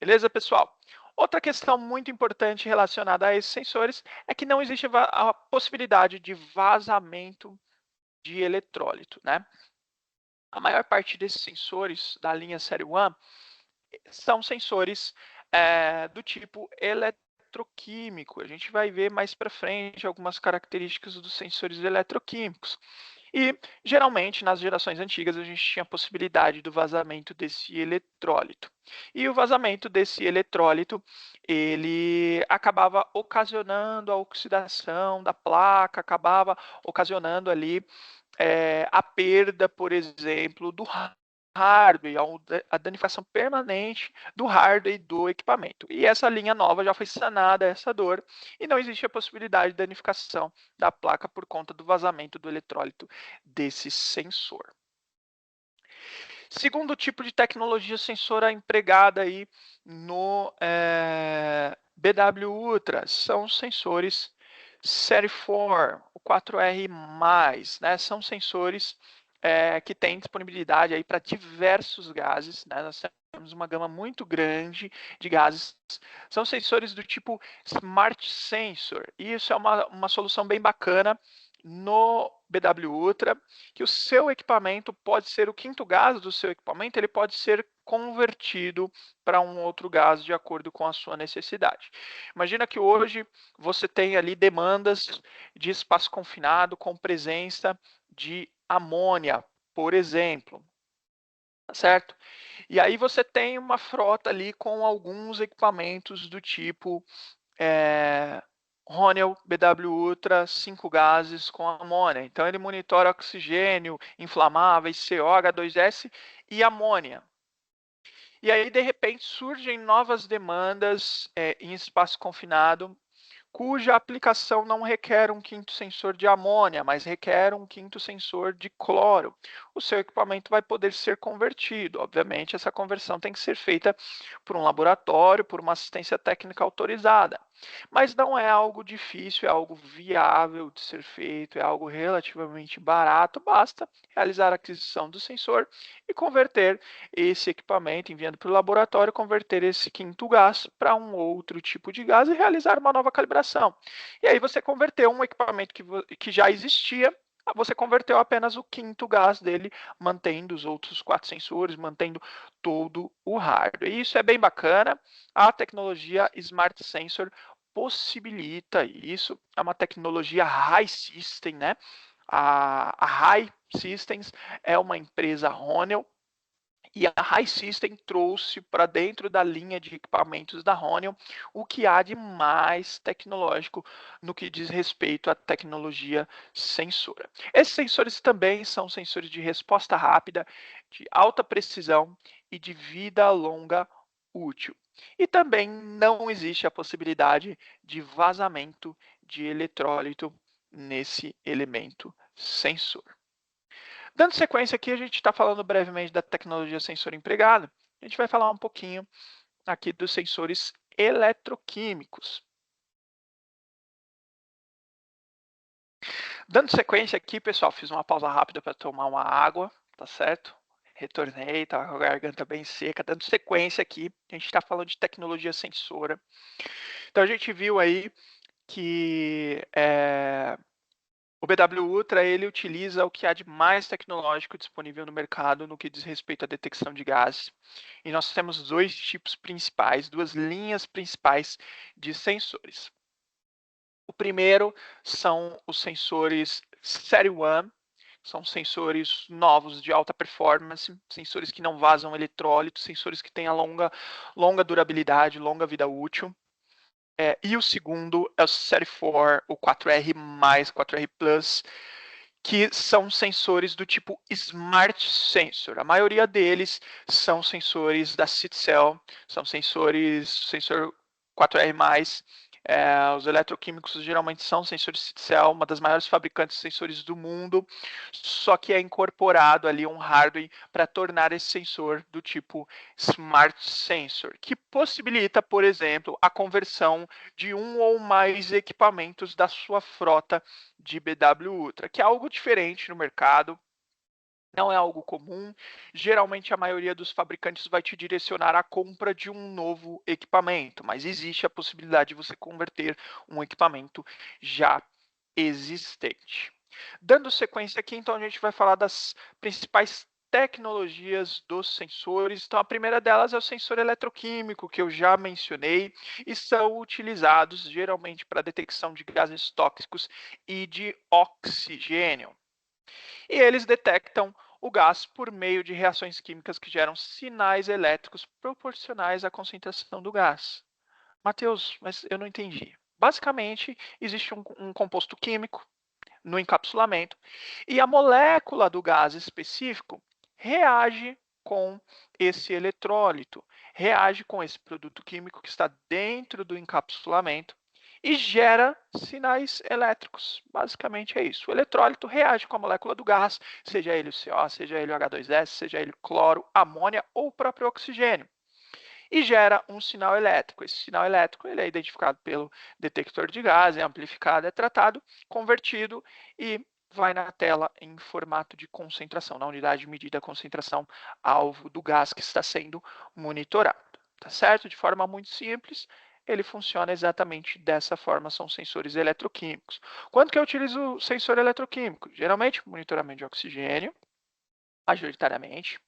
Beleza, pessoal? Outra questão muito importante relacionada a esses sensores é que não existe a possibilidade de vazamento de eletrólito, né? A maior parte desses sensores da linha Série 1 são sensores do tipo eletroquímico. A gente vai ver mais para frente algumas características dos sensores eletroquímicos. E, geralmente, nas gerações antigas, a gente tinha a possibilidade do vazamento desse eletrólito. E o vazamento desse eletrólito, ele acabava ocasionando a oxidação da placa, acabava ocasionando ali a perda, por exemplo, do hardware, a danificação permanente do hardware do equipamento. E essa linha nova já foi sanada essa dor e não existe a possibilidade de danificação da placa por conta do vazamento do eletrólito desse sensor. Segundo tipo de tecnologia sensora empregada aí no BW Ultra são os sensores Série 4, o 4R+, né? São sensores que têm disponibilidade aí para diversos gases, né? Nós temos uma gama muito grande de gases. São sensores do tipo Smart Sensor, e isso é uma solução bem bacana no BW Ultra, que o seu equipamento pode ser o quinto gás do seu equipamento, ele pode ser convertido para um outro gás de acordo com a sua necessidade. Imagina que hoje você tem ali demandas de espaço confinado com presença de amônia, por exemplo, tá certo? E aí você tem uma frota ali com alguns equipamentos do tipo Honeywell BW Ultra 5 gases com amônia. Então ele monitora oxigênio, inflamáveis, CO, H2S e amônia. E aí, de repente, surgem novas demandas em espaço confinado, cuja aplicação não requer um quinto sensor de amônia, mas requer um quinto sensor de cloro. O seu equipamento vai poder ser convertido. Obviamente, essa conversão tem que ser feita por um laboratório, por uma assistência técnica autorizada. Mas não é algo difícil, é algo viável de ser feito, é algo relativamente barato. Basta realizar a aquisição do sensor e converter esse equipamento, enviando para o laboratório, converter esse quinto gás para um outro tipo de gás e realizar uma nova calibração. E aí você converteu um equipamento que já existia, você converteu apenas o quinto gás dele, mantendo os outros 4 sensores, mantendo todo o hardware. E isso é bem bacana. A tecnologia Smart Sensor possibilita isso. É uma tecnologia High System, né? A High Systems é uma empresa Honeywell, e a High System trouxe para dentro da linha de equipamentos da Honeywell o que há de mais tecnológico no que diz respeito à tecnologia sensora. Esses sensores também são sensores de resposta rápida, de alta precisão e de vida longa útil. E também não existe a possibilidade de vazamento de eletrólito nesse elemento sensor. Dando sequência aqui, a gente está falando brevemente da tecnologia sensor empregada. A gente vai falar um pouquinho aqui dos sensores eletroquímicos. Dando sequência aqui, pessoal, fiz uma pausa rápida para tomar uma água, tá certo? Retornei, estava com a garganta bem seca. Dando sequência aqui, a gente está falando de tecnologia sensora. Então a gente viu aí que o BW Ultra ele utiliza o que há de mais tecnológico disponível no mercado no que diz respeito à detecção de gases. E nós temos dois tipos principais, duas linhas principais de sensores. O primeiro são os sensores Série 1, são sensores novos de alta performance, sensores que não vazam eletrólito, sensores que têm a longa durabilidade, longa vida útil. E o segundo é o Série 4, o 4R+, 4R+, que são sensores do tipo Smart Sensor. A maioria deles são sensores da CITCEL, são sensor 4R+, os eletroquímicos geralmente são sensores CITCEL, uma das maiores fabricantes de sensores do mundo, só que é incorporado ali um hardware para tornar esse sensor do tipo Smart Sensor, que possibilita, por exemplo, a conversão de um ou mais equipamentos da sua frota de BW Ultra, que é algo diferente no mercado. Não é algo comum. Geralmente a maioria dos fabricantes vai te direcionar à compra de um novo equipamento, mas existe a possibilidade de você converter um equipamento já existente. Dando sequência aqui, então a gente vai falar das principais tecnologias dos sensores. Então a primeira delas é o sensor eletroquímico, que eu já mencionei, e são utilizados geralmente para detecção de gases tóxicos e de oxigênio. E eles detectam o gás por meio de reações químicas que geram sinais elétricos proporcionais à concentração do gás. Mateus, mas eu não entendi. Basicamente, existe um composto químico no encapsulamento, e a molécula do gás específico reage com esse eletrólito, reage com esse produto químico que está dentro do encapsulamento e gera sinais elétricos. Basicamente é isso. O eletrólito reage com a molécula do gás, seja ele o CO, seja ele o H2S, seja ele cloro, amônia ou o próprio oxigênio, e gera um sinal elétrico. Esse sinal elétrico ele é identificado pelo detector de gás, é amplificado, é tratado, convertido e vai na tela em formato de concentração, na unidade de medida a concentração alvo do gás que está sendo monitorado. Tá certo? De forma muito simples, ele funciona exatamente dessa forma, são sensores eletroquímicos. Quando que eu utilizo o sensor eletroquímico? Geralmente, monitoramento de oxigênio, majoritariamente,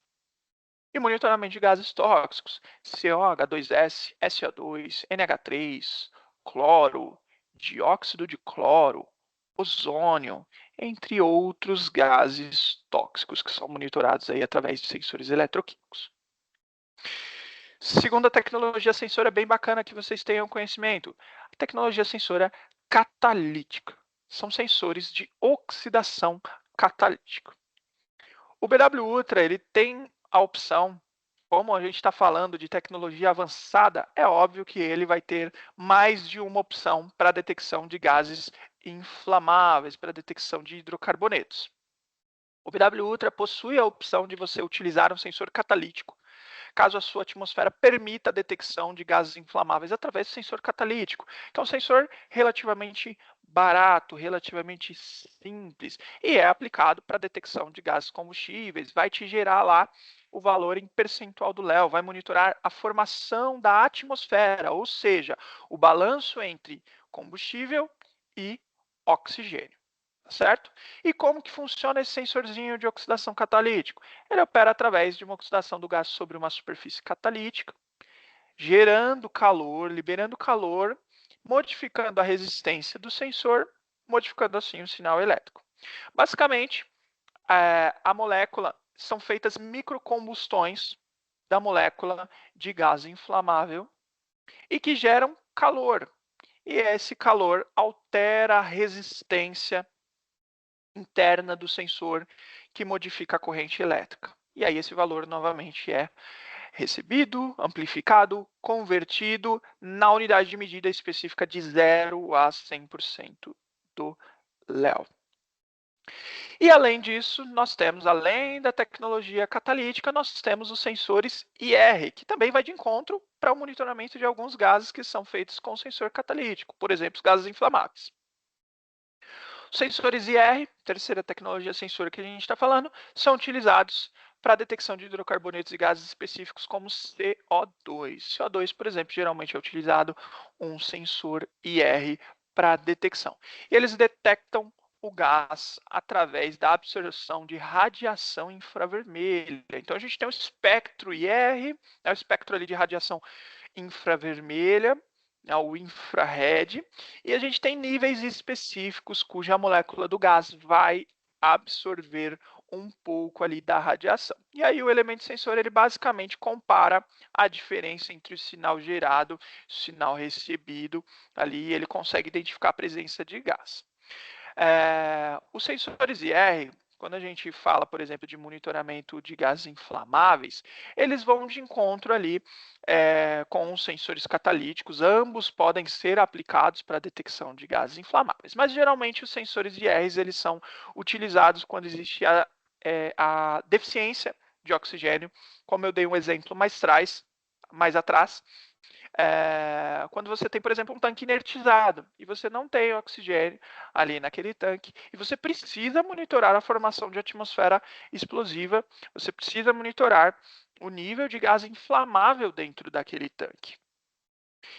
e monitoramento de gases tóxicos, CO, H2S, SO2, NH3, cloro, dióxido de cloro, ozônio, entre outros gases tóxicos que são monitorados aí através de sensores eletroquímicos. Segunda tecnologia sensora bem bacana que vocês tenham conhecimento, a tecnologia sensora catalítica. São sensores de oxidação catalítica. O BW Ultra ele tem a opção, como a gente está falando de tecnologia avançada, é óbvio que ele vai ter mais de uma opção para detecção de gases inflamáveis, para detecção de hidrocarbonetos. O BW Ultra possui a opção de você utilizar um sensor catalítico, caso a sua atmosfera permita a detecção de gases inflamáveis através do sensor catalítico, que é um sensor relativamente barato, relativamente simples, e é aplicado para detecção de gases combustíveis, vai te gerar lá o valor em percentual do Léo, vai monitorar a formação da atmosfera, ou seja, o balanço entre combustível e oxigênio. Certo? E como que funciona esse sensorzinho de oxidação catalítico? Ele opera através de uma oxidação do gás sobre uma superfície catalítica, gerando calor, liberando calor, modificando a resistência do sensor, modificando assim o sinal elétrico. Basicamente, a molécula são feitas microcombustões da molécula de gás inflamável e que geram calor. E esse calor altera a resistência interna do sensor que modifica a corrente elétrica. E aí esse valor novamente é recebido, amplificado, convertido na unidade de medida específica de 0 a 100% do Léo. E além disso, nós temos, além da tecnologia catalítica, nós temos os sensores IR, que também vai de encontro para o monitoramento de alguns gases que são feitos com sensor catalítico, por exemplo, os gases inflamáveis. Os sensores IR, terceira tecnologia sensora que a gente está falando, são utilizados para a detecção de hidrocarbonetos e gases específicos como CO2. CO2, por exemplo, geralmente é utilizado um sensor IR para detecção. E eles detectam o gás através da absorção de radiação infravermelha. Então a gente tem o espectro IR, o espectro ali de radiação infravermelha, o infrared, e a gente tem níveis específicos cuja molécula do gás vai absorver um pouco ali da radiação. E aí o elemento sensor ele basicamente compara a diferença entre o sinal gerado e o sinal recebido ali, ele consegue identificar a presença de gás. Os sensores IR, quando a gente fala, por exemplo, de monitoramento de gases inflamáveis, eles vão de encontro ali com os sensores catalíticos, ambos podem ser aplicados para a detecção de gases inflamáveis, mas geralmente os sensores IRs eles são utilizados quando existe a deficiência de oxigênio, como eu dei um exemplo mais atrás, quando você tem, por exemplo, um tanque inertizado e você não tem oxigênio ali naquele tanque e você precisa monitorar a formação de atmosfera explosiva, você precisa monitorar o nível de gás inflamável dentro daquele tanque.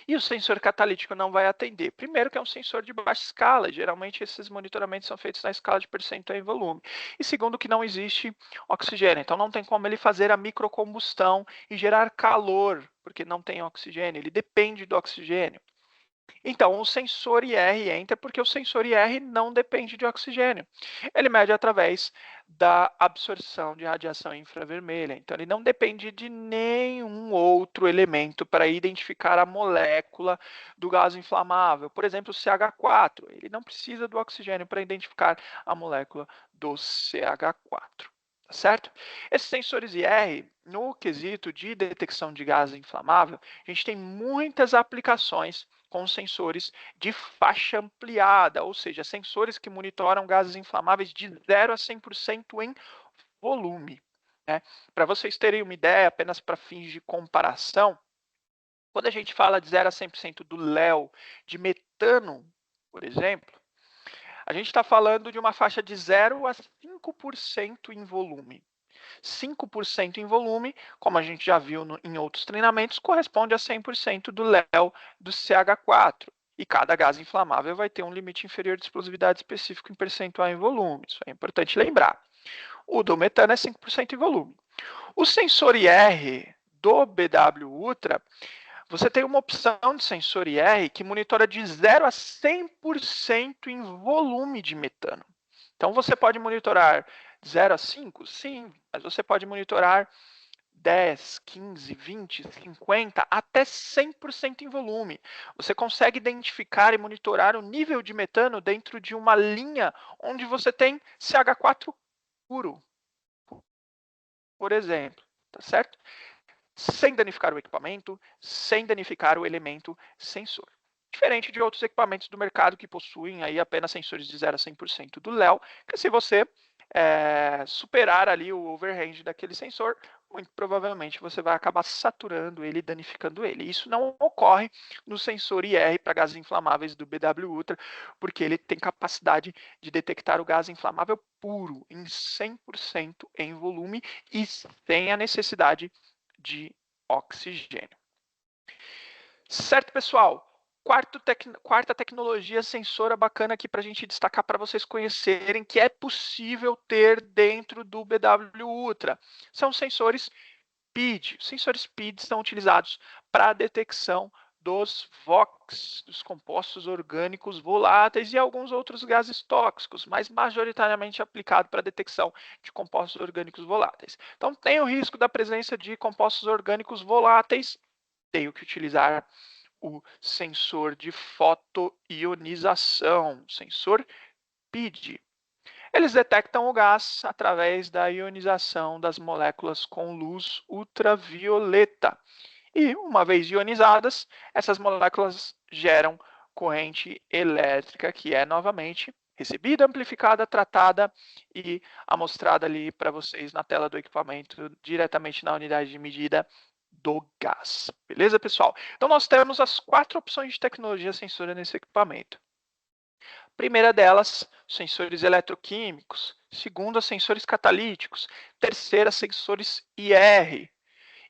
E o sensor catalítico não vai atender. Primeiro que é um sensor de baixa escala, geralmente esses monitoramentos são feitos na escala de percentual em volume. E segundo que não existe oxigênio, então não tem como ele fazer a microcombustão e gerar calor, porque não tem oxigênio, ele depende do oxigênio. Então, o sensor IR entra porque o sensor IR não depende de oxigênio. Ele mede através da absorção de radiação infravermelha. Então, ele não depende de nenhum outro elemento para identificar a molécula do gás inflamável. Por exemplo, o CH4. Ele não precisa do oxigênio para identificar a molécula do CH4. Tá certo? Esses sensores IR, no quesito de detecção de gás inflamável, a gente tem muitas aplicações com sensores de faixa ampliada, ou seja, sensores que monitoram gases inflamáveis de 0 a 100% em volume. Né? Para vocês terem uma ideia, apenas para fins de comparação, quando a gente fala de 0 a 100% do LEO de metano, por exemplo, a gente está falando de uma faixa de 0 a 5% em volume. 5% em volume, como a gente já viu em outros treinamentos, corresponde a 100% do LEO do CH4. E cada gás inflamável vai ter um limite inferior de explosividade específico em percentual em volume. Isso é importante lembrar. O do metano é 5% em volume. O sensor IR do BW Ultra, você tem uma opção de sensor IR que monitora de 0 a 100% em volume de metano. Então, você pode monitorar 0 a 5? Sim, mas você pode monitorar 10, 15, 20, 50, até 100% em volume. Você consegue identificar e monitorar o nível de metano dentro de uma linha onde você tem CH4 puro, por exemplo, tá certo? Sem danificar o equipamento, sem danificar o elemento sensor. Diferente de outros equipamentos do mercado que possuem aí apenas sensores de 0 a 100% do LEO, que se você superar ali o overrange daquele sensor, muito provavelmente você vai acabar saturando ele e danificando ele. Isso não ocorre no sensor IR para gases inflamáveis do BW Ultra, porque ele tem capacidade de detectar o gás inflamável puro, em 100% em volume e sem a necessidade de oxigênio. Certo, pessoal? Quarta tecnologia sensora bacana aqui para a gente destacar para vocês conhecerem que é possível ter dentro do BW Ultra. São sensores PID. Os sensores PID são utilizados para a detecção dos VOCs, dos compostos orgânicos voláteis e alguns outros gases tóxicos, mas majoritariamente aplicado para a detecção de compostos orgânicos voláteis. Então, tem o risco da presença de compostos orgânicos voláteis, tenho que utilizar o sensor de fotoionização, sensor PID. Eles detectam o gás através da ionização das moléculas com luz ultravioleta. E, uma vez ionizadas, essas moléculas geram corrente elétrica, que é novamente recebida, amplificada, tratada e amostrada ali para vocês na tela do equipamento, diretamente na unidade de medida do gás. Beleza, pessoal? Então, nós temos as 4 opções de tecnologia sensora nesse equipamento. Primeira delas, sensores eletroquímicos. Segunda, sensores catalíticos. Terceira, sensores IR.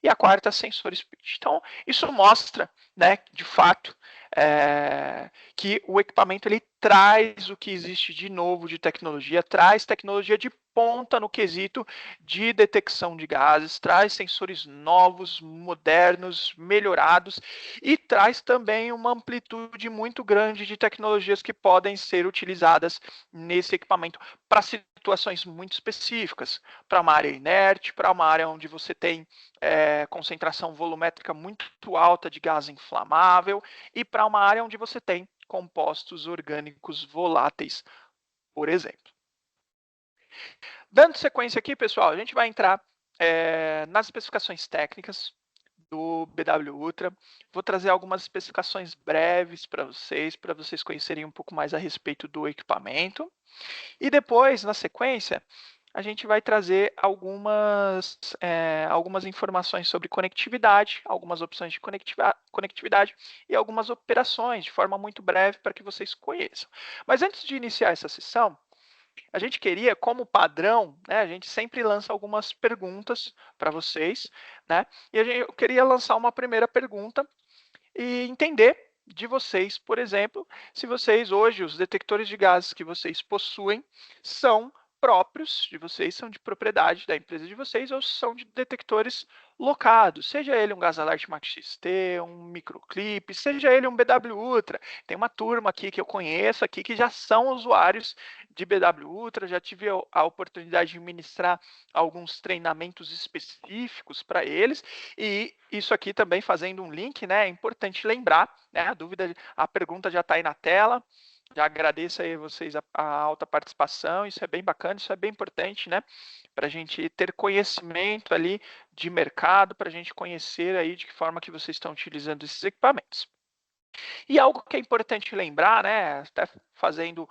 E a quarta, sensores pitch. Então, isso mostra, né, de fato, que o equipamento ele traz o que existe de novo de tecnologia, traz tecnologia de ponta no quesito de detecção de gases, traz sensores novos, modernos, melhorados e traz também uma amplitude muito grande de tecnologias que podem ser utilizadas nesse equipamento para situações muito específicas, para uma área inerte, para uma área onde você tem concentração volumétrica muito alta de gás inflamável e para uma área onde você tem compostos orgânicos voláteis, por exemplo. Dando sequência aqui, pessoal, a gente vai entrar nas especificações técnicas do BW Ultra. Vou trazer algumas especificações breves para vocês conhecerem um pouco mais a respeito do equipamento. E depois, na sequência, a gente vai trazer algumas informações sobre conectividade, algumas opções de conectividade e algumas operações de forma muito breve para que vocês conheçam. Mas antes de iniciar essa sessão, a gente queria, como padrão, né, a gente sempre lança algumas perguntas para vocês, né? E eu queria lançar uma primeira pergunta e entender de vocês, por exemplo, se vocês hoje, os detectores de gases que vocês possuem, são próprios de vocês, são de propriedade da empresa de vocês, ou são de detectores locados, seja ele um GasAlert Max XT, um microclip, seja ele um BW Ultra. Tem uma turma aqui que eu conheço aqui que já são usuários de BW Ultra, já tive a oportunidade de ministrar alguns treinamentos específicos para eles, e isso aqui também fazendo um link, né? É importante lembrar, né? A pergunta já está aí na tela. Já agradeço aí vocês a alta participação, isso é bem bacana, isso é bem importante, né? Para a gente ter conhecimento ali de mercado, para a gente conhecer aí de que forma que vocês estão utilizando esses equipamentos. E algo que é importante lembrar, né? Até fazendo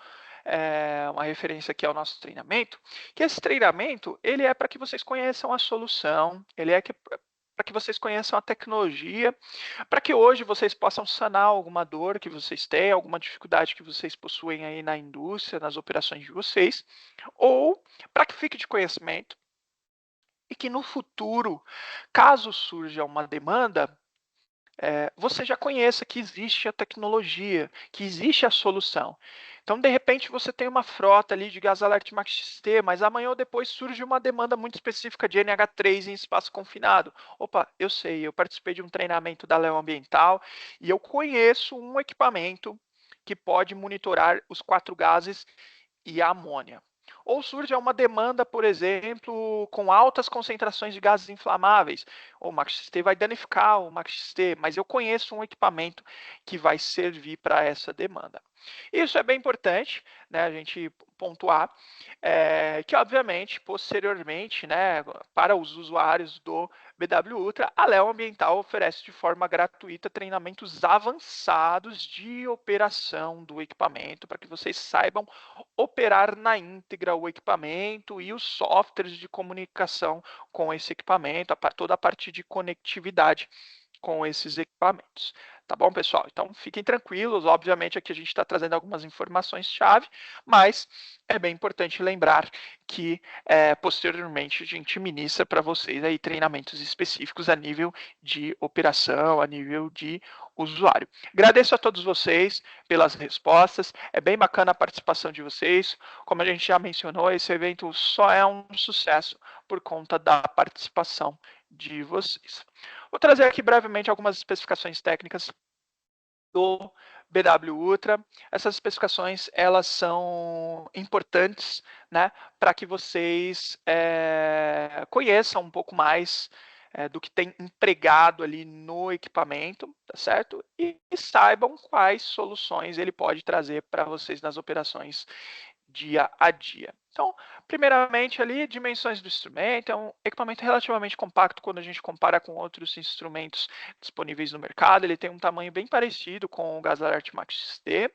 uma referência aqui ao nosso treinamento, que esse treinamento ele é para que vocês conheçam a solução, ele é para que vocês conheçam a tecnologia, para que hoje vocês possam sanar alguma dor que vocês têm, alguma dificuldade que vocês possuem aí na indústria, nas operações de vocês, ou para que fique de conhecimento e que no futuro, caso surja uma demanda, você já conheça que existe a tecnologia, que existe a solução. Então, de repente, você tem uma frota ali de GasAlert Max XT, mas amanhã ou depois surge uma demanda muito específica de NH3 em espaço confinado. Opa, eu sei, eu participei de um treinamento da Leo Ambiental e eu conheço um equipamento que pode monitorar os 4 gases e a amônia. Ou surge uma demanda, por exemplo, com altas concentrações de gases inflamáveis. O MaxXT vai danificar o MaxXT, mas eu conheço um equipamento que vai servir para essa demanda. Isso é bem importante, né, a gente pontuar, que obviamente, posteriormente, né, para os usuários do BW Ultra, a Leo Ambiental oferece de forma gratuita treinamentos avançados de operação do equipamento, para que vocês saibam operar na íntegra o equipamento e os softwares de comunicação com esse equipamento, toda a parte de conectividade com esses equipamentos. Tá bom, pessoal? Então, fiquem tranquilos. Obviamente, aqui a gente está trazendo algumas informações-chave, mas é bem importante lembrar que, posteriormente, a gente ministra para vocês aí treinamentos específicos a nível de operação, a nível de usuário. Agradeço a todos vocês pelas respostas. É bem bacana a participação de vocês. Como a gente já mencionou, esse evento só é um sucesso por conta da participação de vocês. Vou trazer aqui brevemente algumas especificações técnicas do BW Ultra. Essas especificações elas são importantes, né, para que vocês conheçam um pouco mais do que tem empregado ali no equipamento, tá certo? E saibam quais soluções ele pode trazer para vocês nas operações dia a dia. Então, primeiramente ali, dimensões do instrumento, é um equipamento relativamente compacto quando a gente compara com outros instrumentos disponíveis no mercado, ele tem um tamanho bem parecido com o GasAlert Max XT.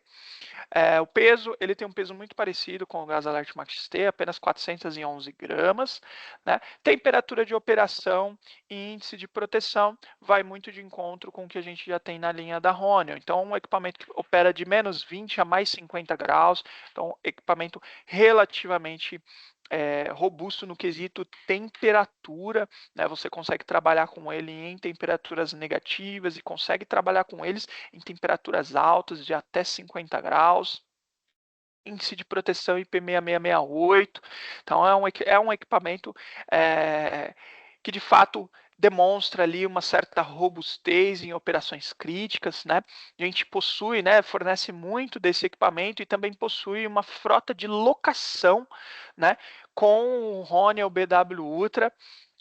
O peso, ele tem um peso muito parecido com o GasAlert Max XT, apenas 411 gramas. Né? Temperatura de operação e índice de proteção vai muito de encontro com o que a gente já tem na linha da Honeywell. Então, um equipamento que opera de menos 20 a mais 50 graus, então, equipamento relativamente robusto no quesito temperatura, né? Você consegue trabalhar com ele em temperaturas negativas e consegue trabalhar com eles em temperaturas altas de até 50 graus. Índice de proteção IP6668. Então, é um equipamento que, de fato, demonstra ali uma certa robustez em operações críticas, né? A gente possui, né, fornece muito desse equipamento e também possui uma frota de locação, né, com o Honeywell BW Ultra.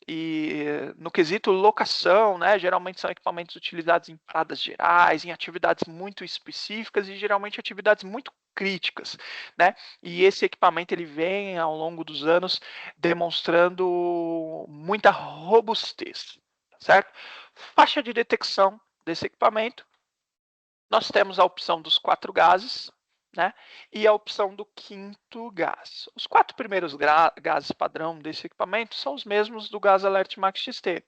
E no quesito locação, né, geralmente são equipamentos utilizados em paradas gerais, em atividades muito específicas e geralmente atividades muito críticas, né? E esse equipamento ele vem ao longo dos anos demonstrando muita robustez, certo? Faixa de detecção desse equipamento, nós temos a opção dos 4 gases, né? E a opção do 5º gás. Os 4 primeiros gases padrão desse equipamento são os mesmos do GasAlert Max XT.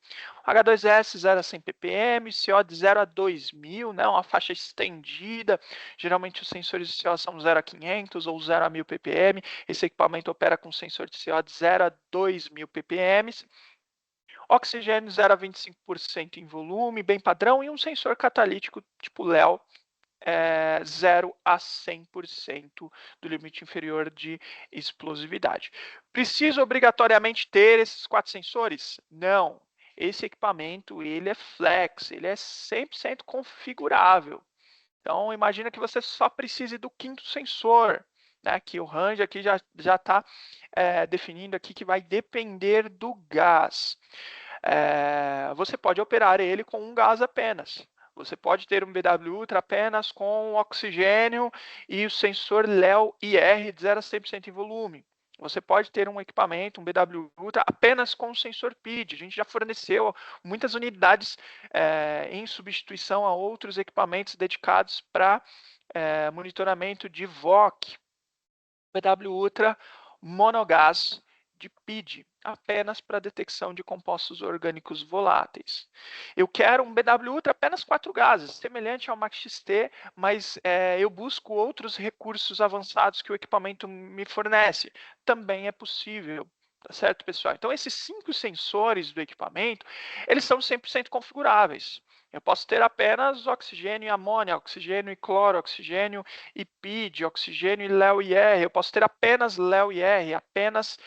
H2S 0 a 100 ppm, CO de 0 a 2000, né? Uma faixa estendida. Geralmente os sensores de CO são 0 a 500 ou 0 a 1000 ppm. Esse equipamento opera com sensor de CO de 0 a 2000 ppm. Oxigênio 0 a 25% em volume, bem padrão, e um sensor catalítico tipo LEO 0 a 100% do limite inferior de explosividade. Precisa obrigatoriamente ter esses 4 sensores? Não. Esse equipamento ele é flex, ele é 100% configurável. Então, imagina que você só precise do 5º sensor, né? Que o range aqui já está definindo aqui que vai depender do gás. Você pode operar ele com um gás apenas. Você pode ter um BW Ultra apenas com oxigênio e o sensor LEO-IR de 0 a 100% em volume. Você pode ter um equipamento, um BW Ultra, apenas com o sensor PID. A gente já forneceu muitas unidades em substituição a outros equipamentos dedicados para monitoramento de VOC. BW Ultra monogás de PID, apenas para detecção de compostos orgânicos voláteis. Eu quero um BW Ultra apenas 4 gases, semelhante ao MAX-XT, mas eu busco outros recursos avançados que o equipamento me fornece. Também é possível. Tá certo, pessoal? Então, esses 5 sensores do equipamento, eles são 100% configuráveis. Eu posso ter apenas oxigênio e amônia, oxigênio e cloro, oxigênio e PID, oxigênio e LEO-IR. Eu posso ter apenas LEO-IR, apenas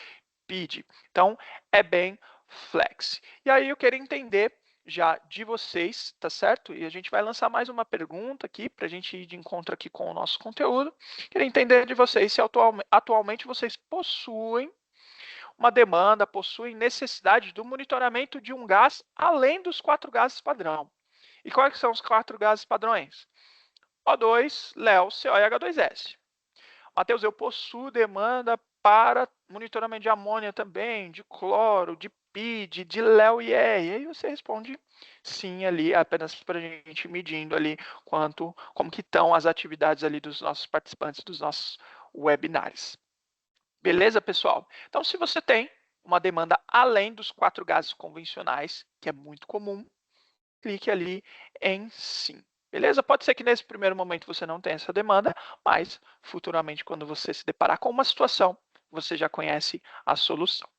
PID. Então, é bem flex. E aí eu queria entender já de vocês, tá certo? E a gente vai lançar mais uma pergunta aqui para a gente ir de encontro aqui com o nosso conteúdo. Queria entender de vocês se atualmente vocês possuem uma demanda, possuem necessidade do monitoramento de um gás além dos 4 gases padrão. E quais são os 4 gases padrões? O2, LEO, CO e H2S. Matheus, eu possuo demanda para monitoramento de amônia também, de cloro, de PID, de LEO e R. E aí você responde sim ali, apenas para a gente medindo ali como que estão as atividades ali dos nossos participantes, dos nossos webinários. Beleza, pessoal? Então, se você tem uma demanda além dos 4 gases convencionais, que é muito comum, clique ali em sim. Beleza? Pode ser que nesse primeiro momento você não tenha essa demanda, mas futuramente, quando você se deparar com uma situação, você já conhece a solução.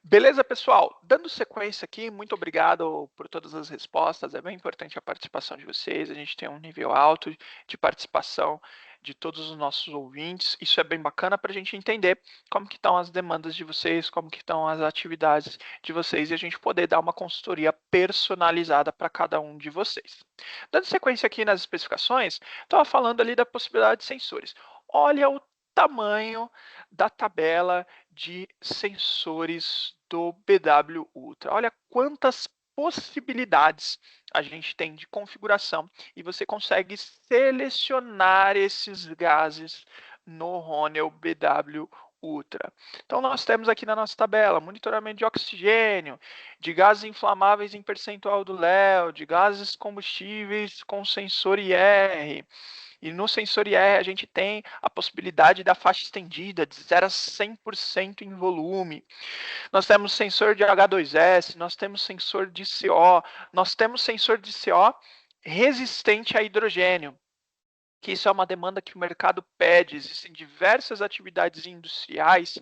Beleza, pessoal? Dando sequência aqui, muito obrigado por todas as respostas. É bem importante a participação de vocês. A gente tem um nível alto de participação de todos os nossos ouvintes. Isso é bem bacana para a gente entender como que estão as demandas de vocês, como que estão as atividades de vocês e a gente poder dar uma consultoria personalizada para cada um de vocês. Dando sequência aqui nas especificações, estava falando ali da possibilidade de sensores. Olha o tamanho da tabela de sensores do BW Ultra. Olha quantas possibilidades a gente tem de configuração e você consegue selecionar esses gases no Honeywell BW Ultra. Então nós temos aqui na nossa tabela monitoramento de oxigênio, de gases inflamáveis em percentual do LEO, de gases combustíveis com sensor IR. E no sensor IR a gente tem a possibilidade da faixa estendida de 0 a 100% em volume. Nós temos sensor de H2S, nós temos sensor de CO, nós temos sensor de CO resistente a hidrogênio, que isso é uma demanda que o mercado pede. Existem diversas atividades industriais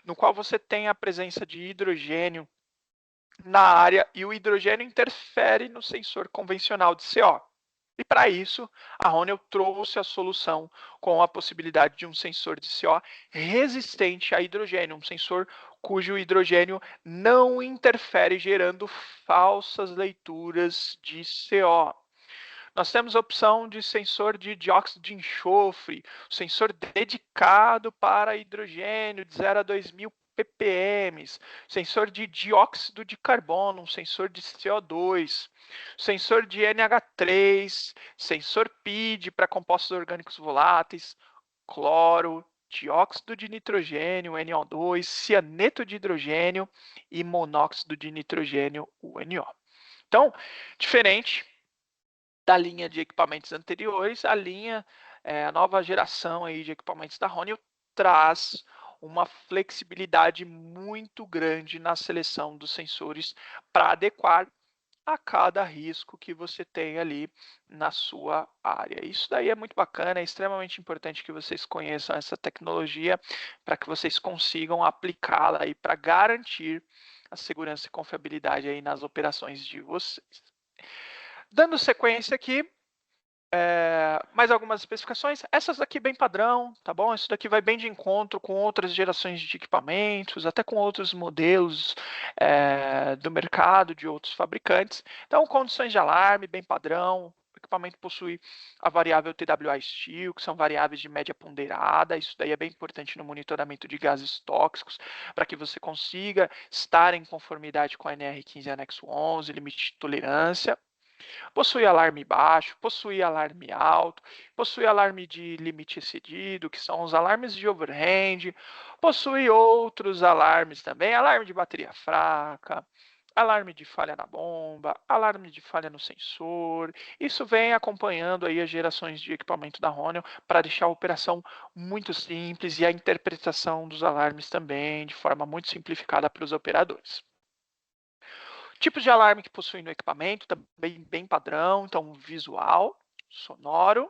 no qual você tem a presença de hidrogênio na área e o hidrogênio interfere no sensor convencional de CO. E para isso, a Honeywell trouxe a solução com a possibilidade de um sensor de CO resistente a hidrogênio, um sensor cujo hidrogênio não interfere, gerando falsas leituras de CO. Nós temos a opção de sensor de dióxido de enxofre, sensor dedicado para hidrogênio de 0 a 2.000 ppm, sensor de dióxido de carbono, um sensor de CO2, sensor de NH3, sensor PID para compostos orgânicos voláteis, cloro, dióxido de nitrogênio, NO2, cianeto de hidrogênio e monóxido de nitrogênio, o NO. Então, diferente da linha de equipamentos anteriores, a nova geração aí de equipamentos da Honeywell traz uma flexibilidade muito grande na seleção dos sensores para adequar a cada risco que você tem ali na sua área. Isso daí é muito bacana, é extremamente importante que vocês conheçam essa tecnologia para que vocês consigam aplicá-la aí para garantir a segurança e confiabilidade aí nas operações de vocês. Dando sequência aqui, Mais algumas especificações, essas daqui bem padrão, tá bom? Isso daqui vai bem de encontro com outras gerações de equipamentos, até com outros modelos do mercado, de outros fabricantes. Então, condições de alarme bem padrão, o equipamento possui a variável TWI Steel, que são variáveis de média ponderada, isso daí é bem importante no monitoramento de gases tóxicos, para que você consiga estar em conformidade com a NR15 anexo 11, limite de tolerância. Possui alarme baixo, possui alarme alto, possui alarme de limite excedido, que são os alarmes de overhand, possui outros alarmes também, alarme de bateria fraca, alarme de falha na bomba, alarme de falha no sensor. Isso vem acompanhando aí as gerações de equipamento da Honeywell para deixar a operação muito simples e a interpretação dos alarmes também de forma muito simplificada para os operadores. Tipos de alarme que possuem no equipamento, também bem padrão, então visual, sonoro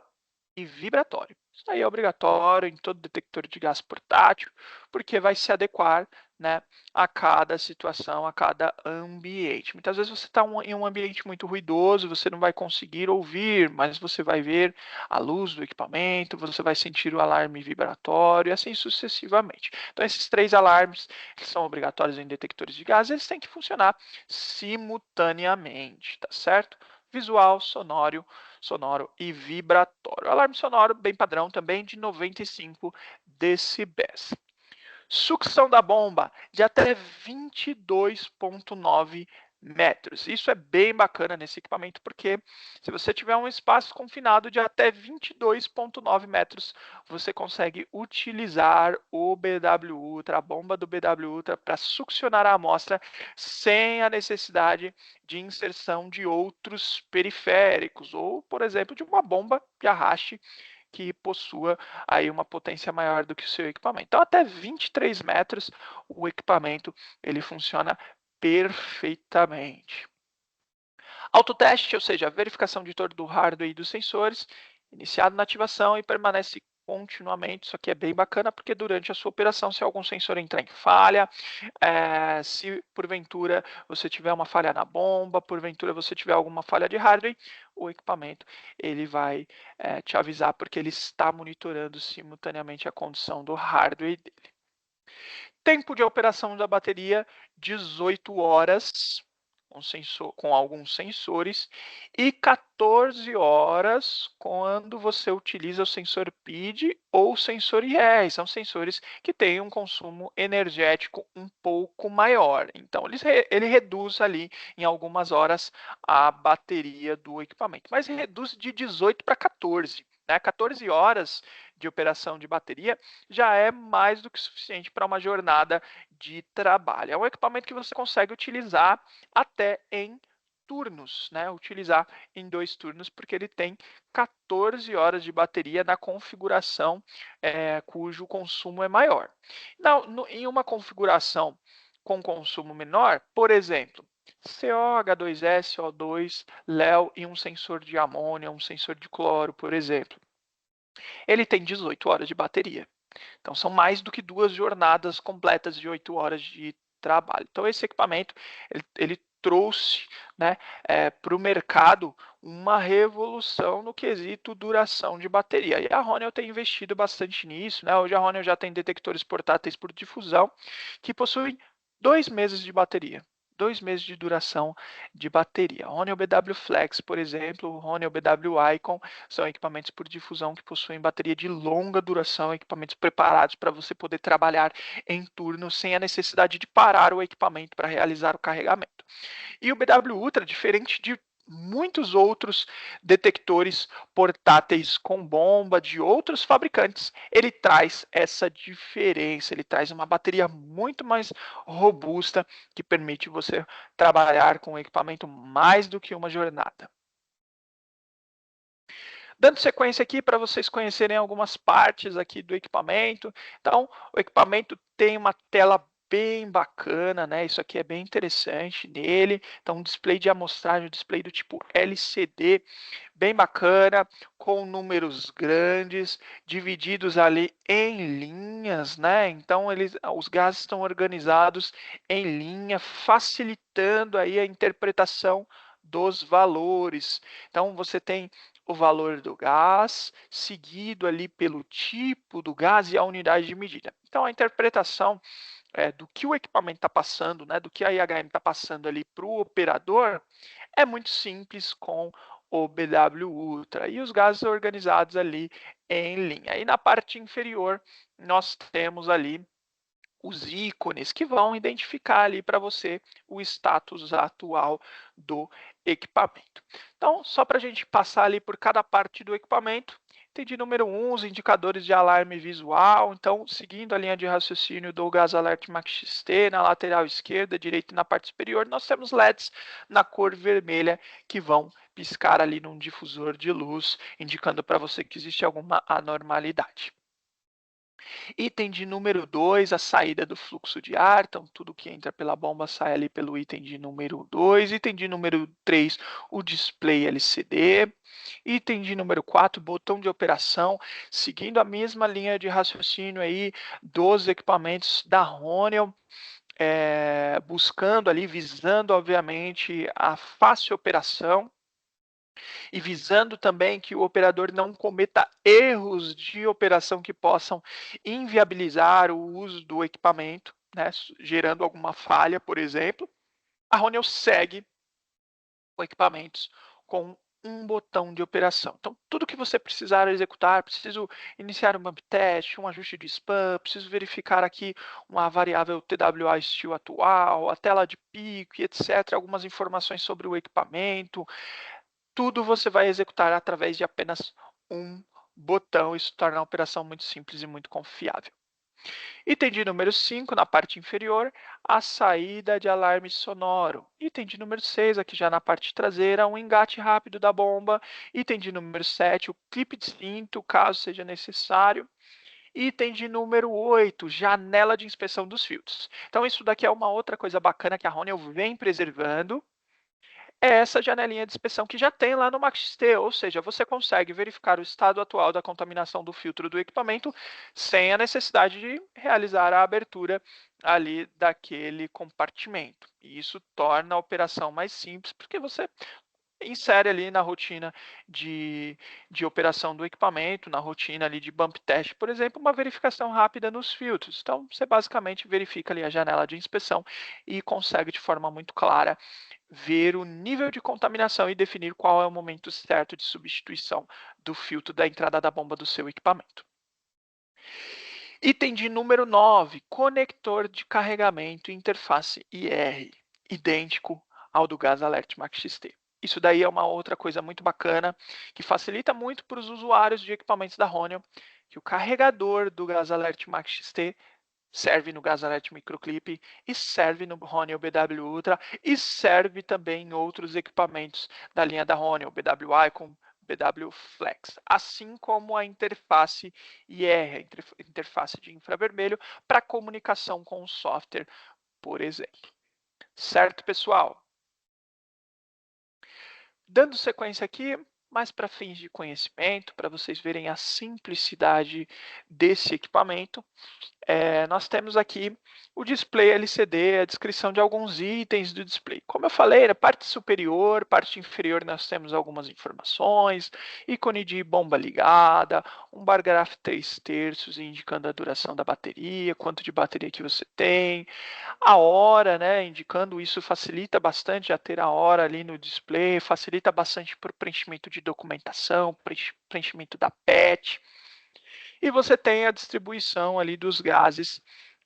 e vibratório. Isso aí é obrigatório em todo detector de gás portátil, porque vai se adequar, né, a cada situação, a cada ambiente. Muitas vezes você está em um ambiente muito ruidoso, você não vai conseguir ouvir, mas você vai ver a luz do equipamento, você vai sentir o alarme vibratório e assim sucessivamente. Então, esses 3 alarmes que são obrigatórios em detectores de gás, eles têm que funcionar simultaneamente, tá certo? Visual, sonoro e vibratório. Alarme sonoro bem padrão também de 95 decibéis. Sucção da bomba de até 22,9 metros. Isso é bem bacana nesse equipamento, porque se você tiver um espaço confinado de até 22,9 metros, você consegue utilizar o BW Ultra, a bomba do BW Ultra, para succionar a amostra sem a necessidade de inserção de outros periféricos, ou, por exemplo, de uma bomba de arraste que possua aí uma potência maior do que o seu equipamento. Então, até 23 metros, o equipamento ele funciona perfeitamente. Autoteste, ou seja, a verificação de todo o hardware e dos sensores, iniciado na ativação e permanece continuamente. Isso aqui é bem bacana, porque durante a sua operação, se algum sensor entrar em falha, se porventura você tiver uma falha na bomba, porventura você tiver alguma falha de hardware, o equipamento ele vai te avisar, porque ele está monitorando simultaneamente a condição do hardware dele. Tempo de operação da bateria, 18 horas, com alguns sensores, e 14 horas quando você utiliza o sensor PID ou o sensor IR. São sensores que têm um consumo energético um pouco maior. Então, ele reduz ali em algumas horas a bateria do equipamento, mas reduz de 18 para 14. 14 horas de operação de bateria já é mais do que suficiente para uma jornada de trabalho. É um equipamento que você consegue utilizar até em turnos, né? Utilizar em 2 turnos, porque ele tem 14 horas de bateria na configuração cujo consumo é maior. Em uma configuração com consumo menor, por exemplo, CO, H2S, O2, LEO e um sensor de amônia, um sensor de cloro, por exemplo. Ele tem 18 horas de bateria. Então, são mais do que 2 jornadas completas de 8 horas de trabalho. Então, esse equipamento, ele trouxe, né, para o mercado uma revolução no quesito duração de bateria. E a Honeywell tem investido bastante nisso, né? Hoje a Honeywell já tem detectores portáteis por difusão que possuem 2 meses de bateria. 2 meses de duração de bateria. Honeywell BW Flex, por exemplo, o Honeywell BW Icon são equipamentos por difusão que possuem bateria de longa duração, equipamentos preparados para você poder trabalhar em turno sem a necessidade de parar o equipamento para realizar o carregamento. E o BW Ultra, diferente de muitos outros detectores portáteis com bomba de outros fabricantes, ele traz essa diferença, ele traz uma bateria muito mais robusta que permite você trabalhar com o equipamento mais do que uma jornada. Dando sequência aqui para vocês conhecerem algumas partes aqui do equipamento. Então, o equipamento tem uma tela bem bacana, né? Isso aqui é bem interessante nele. Então, um display de amostragem, um display do tipo LCD, bem bacana, com números grandes, divididos ali em linhas, né? Então, os gases estão organizados em linha, facilitando aí a interpretação dos valores. Então, você tem o valor do gás, seguido ali pelo tipo do gás e a unidade de medida. Então, a interpretação do que o equipamento está passando, né, do que a IHM está passando ali para o operador, é muito simples com o BW Ultra e os gases organizados ali em linha. E na parte inferior, nós temos ali os ícones que vão identificar ali para você o status atual do equipamento. Então, só para a gente passar ali por cada parte do equipamento, item de número 1, os indicadores de alarme visual. Então, seguindo a linha de raciocínio do Gas Alert Max XT, na lateral esquerda, direita e na parte superior, nós temos LEDs na cor vermelha que vão piscar ali num difusor de luz, indicando para você que existe alguma anormalidade. Item de número 2, a saída do fluxo de ar. Então, tudo que entra pela bomba sai ali pelo item de número 2. Item de número 3, o display LCD. Item de número 4, botão de operação. Seguindo a mesma linha de raciocínio aí dos equipamentos da Honeywell, buscando ali, visando, obviamente, a fácil operação e visando também que o operador não cometa erros de operação que possam inviabilizar o uso do equipamento, né, gerando alguma falha, por exemplo. A Honeywell segue com equipamentos com um botão de operação. Então, tudo que você precisar executar, preciso iniciar um bump test, um ajuste de spam, preciso verificar aqui uma variável TWA steel atual, a tela de pico, etc., algumas informações sobre o equipamento, tudo você vai executar através de apenas um botão. Isso torna a operação muito simples e muito confiável. Item de número 5, na parte inferior, a saída de alarme sonoro. Item de número 6, aqui já na parte traseira, um engate rápido da bomba. Item de número 7, o clipe de cinto, caso seja necessário. Item de número 8, janela de inspeção dos filtros. Então, isso daqui é uma outra coisa bacana que a Honeywell vem preservando, é essa janelinha de inspeção que já tem lá no MaxXT, ou seja, você consegue verificar o estado atual da contaminação do filtro do equipamento sem a necessidade de realizar a abertura ali daquele compartimento. E isso torna a operação mais simples, porque você insere ali na rotina de operação do equipamento, na rotina ali de bump test, por exemplo, uma verificação rápida nos filtros. Então, você basicamente verifica ali a janela de inspeção e consegue de forma muito clara ver o nível de contaminação e definir qual é o momento certo de substituição do filtro da entrada da bomba do seu equipamento. Item de número 9, conector de carregamento interface IR, idêntico ao do Gas Alert Max XT. Isso daí é uma outra coisa muito bacana, que facilita muito para os usuários de equipamentos da Honeywell, que o carregador do Gas Alert Max XT serve no Gas Alert Microclip e serve no Honeywell BW Ultra e serve também em outros equipamentos da linha da Honeywell, BW Icon, BW Flex, assim como a interface IR, a interface de infravermelho, para comunicação com o software, por exemplo. Certo, pessoal? Dando sequência aqui, mais para fins de conhecimento, para vocês verem a simplicidade desse equipamento, nós temos aqui o display LCD, a descrição de alguns itens do display. Como eu falei, na parte superior, parte inferior, nós temos algumas informações, ícone de bomba ligada, um bar graph 3/3 indicando a duração da bateria, quanto de bateria que você tem, a hora, né, indicando isso facilita bastante a ter a hora ali no display, facilita bastante para o preenchimento de documentação, preenchimento da PET, e você tem a distribuição ali dos gases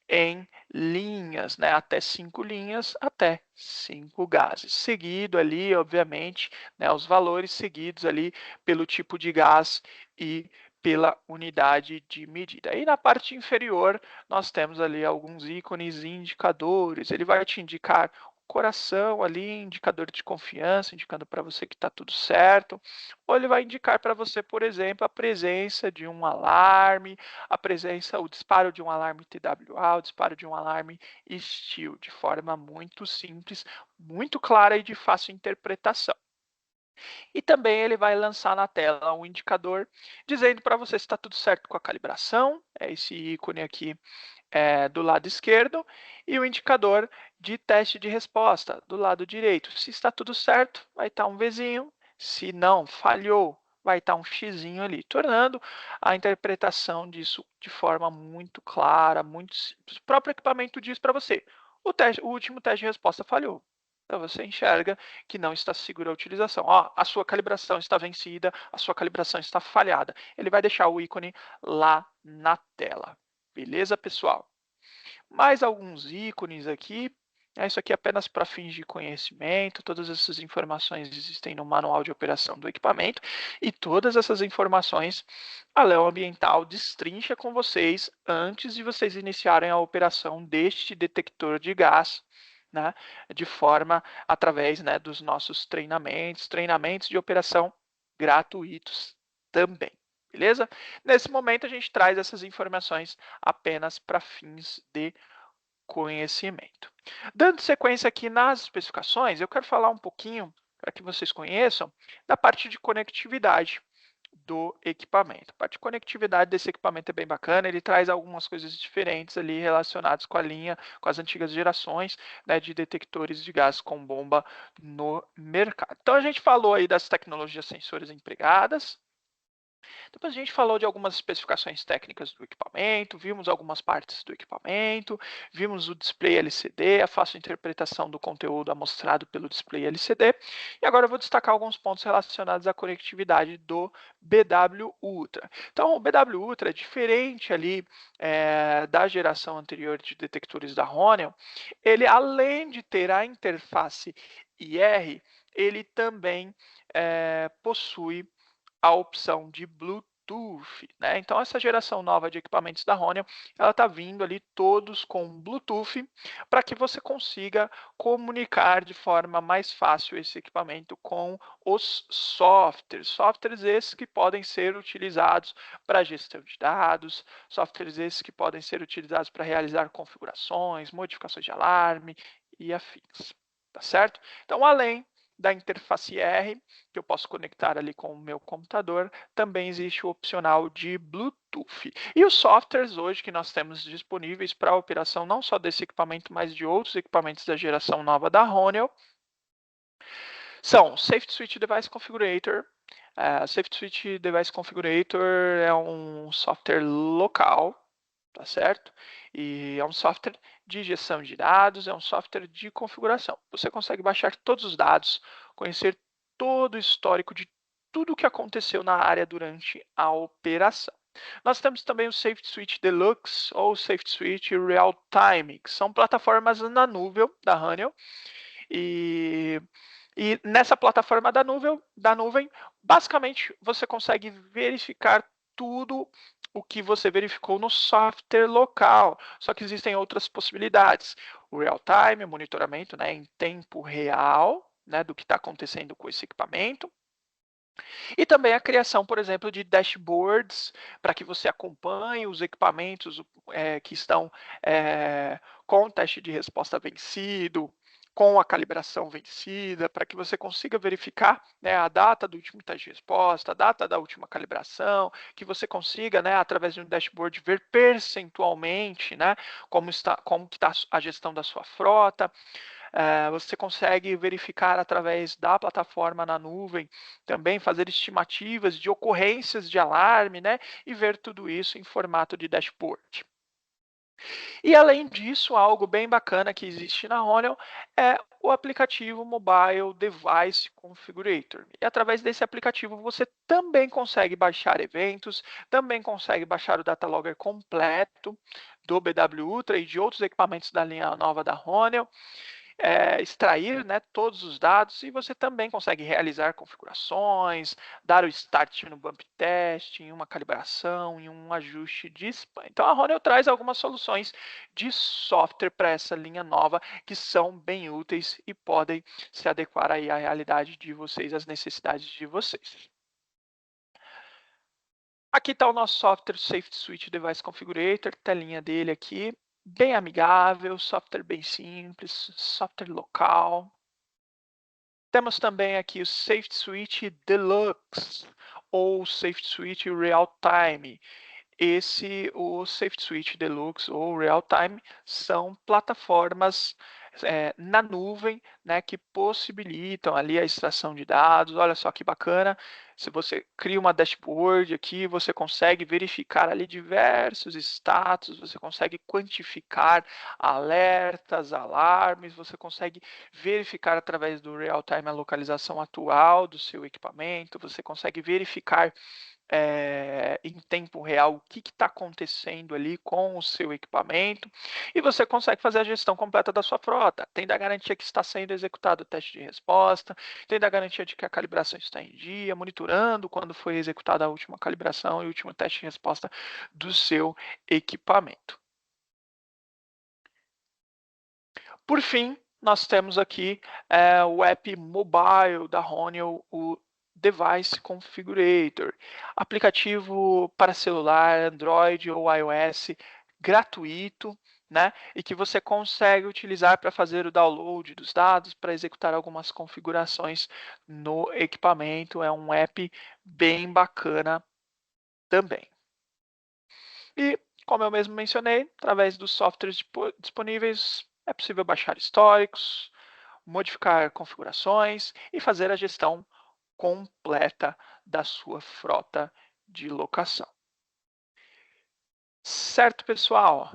em linhas, né? Até 5 linhas, até 5 gases. Seguido ali, obviamente, né, os valores seguidos ali pelo tipo de gás e pela unidade de medida. E na parte inferior, nós temos ali alguns ícones e indicadores. Ele vai te indicar coração ali, indicador de confiança, indicando para você que está tudo certo, ou ele vai indicar para você, por exemplo, a presença de um alarme, o disparo de um alarme TWA, o disparo de um alarme STIL, de forma muito simples, muito clara e de fácil interpretação. E também ele vai lançar na tela um indicador dizendo para você se está tudo certo com a calibração, é esse ícone aqui do lado esquerdo, e o indicador de teste de resposta do lado direito. Se está tudo certo, vai estar um Vzinho, se não, falhou, vai estar um xizinho ali, tornando a interpretação disso de forma muito clara, muito simples. O próprio equipamento diz para você, o último teste de resposta falhou. Então você enxerga que não está segura a utilização. Ó, a sua calibração está vencida, a sua calibração está falhada. Ele vai deixar o ícone lá na tela. Beleza, pessoal? Mais alguns ícones aqui. Isso aqui é apenas para fins de conhecimento. Todas essas informações existem no manual de operação do equipamento e todas essas informações a Leo Ambiental destrincha com vocês antes de vocês iniciarem a operação deste detector de gás, né, de forma através, né, dos nossos treinamentos de operação gratuitos também. Beleza? Nesse momento, a gente traz essas informações apenas para fins de conhecimento. Dando sequência aqui nas especificações, eu quero falar um pouquinho, para que vocês conheçam, da parte de conectividade do equipamento. A parte de conectividade desse equipamento é bem bacana, ele traz algumas coisas diferentes ali relacionadas com a linha, com as antigas gerações, né, de detectores de gás com bomba no mercado. Então a gente falou aí das tecnologias sensores empregadas. Depois a gente falou de algumas especificações técnicas do equipamento, vimos algumas partes do equipamento, vimos o display LCD, a fácil interpretação do conteúdo amostrado pelo display LCD, e agora eu vou destacar alguns pontos relacionados à conectividade do BW Ultra. Então, o BW Ultra é diferente ali da geração anterior de detectores da Honeywell, ele além de ter a interface IR, ele também possui a opção de Bluetooth, né? Então essa geração nova de equipamentos da Honeywell, ela está vindo ali todos com Bluetooth para que você consiga comunicar de forma mais fácil esse equipamento com os softwares esses que podem ser utilizados para gestão de dados, softwares esses que podem ser utilizados para realizar configurações, modificações de alarme e afins, tá certo? Então além da interface R, que eu posso conectar ali com o meu computador, também existe o opcional de Bluetooth. E os softwares hoje que nós temos disponíveis para a operação não só desse equipamento, mas de outros equipamentos da geração nova da Honeywell, são Safety Switch Device Configurator. Safety Switch Device Configurator é um software local, tá certo? E é um software de gestão de dados, é um software de configuração. Você consegue baixar todos os dados, conhecer todo o histórico de tudo o que aconteceu na área durante a operação. Nós temos também o Safety Switch Deluxe ou Safety Switch Real Time, que são plataformas na nuvem da Honeywell. E nessa plataforma da nuvem, basicamente você consegue verificar tudo o que você verificou no software local, só que existem outras possibilidades. O real-time, monitoramento, né, em tempo real, né, do que está acontecendo com esse equipamento. E também a criação, por exemplo, de dashboards para que você acompanhe os equipamentos que estão com o teste de resposta vencido, com a calibração vencida, para que você consiga verificar, né, a data do último teste de resposta, a data da última calibração, que você consiga, né, através de um dashboard, ver percentualmente, né, como está a gestão da sua frota. Você consegue verificar através da plataforma na nuvem, também fazer estimativas de ocorrências de alarme, né, e ver tudo isso em formato de dashboard. E além disso, algo bem bacana que existe na Honeywell é o aplicativo Mobile Device Configurator. E através desse aplicativo você também consegue baixar eventos, também consegue baixar o data logger completo do BW Ultra e de outros equipamentos da linha nova da Honeywell, extrair, né, todos os dados, e você também consegue realizar configurações, dar o start no bump test, em uma calibração, em um ajuste de spam. Então a Honeywell traz algumas soluções de software para essa linha nova que são bem úteis e podem se adequar aí à realidade de vocês, às necessidades de vocês. Aqui está o nosso software Safety Switch Device Configurator, telinha dele aqui, bem amigável, software bem simples, software local. Temos também aqui o Safety Switch Deluxe ou Safety Switch Real Time. O Safety Switch Deluxe ou Real Time são plataformas na nuvem, né, que possibilitam ali a extração de dados. Olha só que bacana, se você cria uma dashboard aqui, você consegue verificar ali diversos status, você consegue quantificar alertas, alarmes, você consegue verificar através do real-time a localização atual do seu equipamento, você consegue verificar em tempo real o que está acontecendo ali com o seu equipamento e você consegue fazer a gestão completa da sua frota, tendo a garantia que está sendo executado o teste de resposta, tendo a garantia de que a calibração está em dia, monitorando quando foi executada a última calibração e o último teste de resposta do seu equipamento. Por fim, nós temos aqui o app mobile da Honeywell, o Device Configurator, aplicativo para celular, Android ou iOS, gratuito, né? E que você consegue utilizar para fazer o download dos dados, para executar algumas configurações no equipamento. É um app bem bacana também. E, como eu mesmo mencionei, através dos softwares disponíveis, é possível baixar históricos, modificar configurações e fazer a gestão completa da sua frota de locação. Certo, pessoal?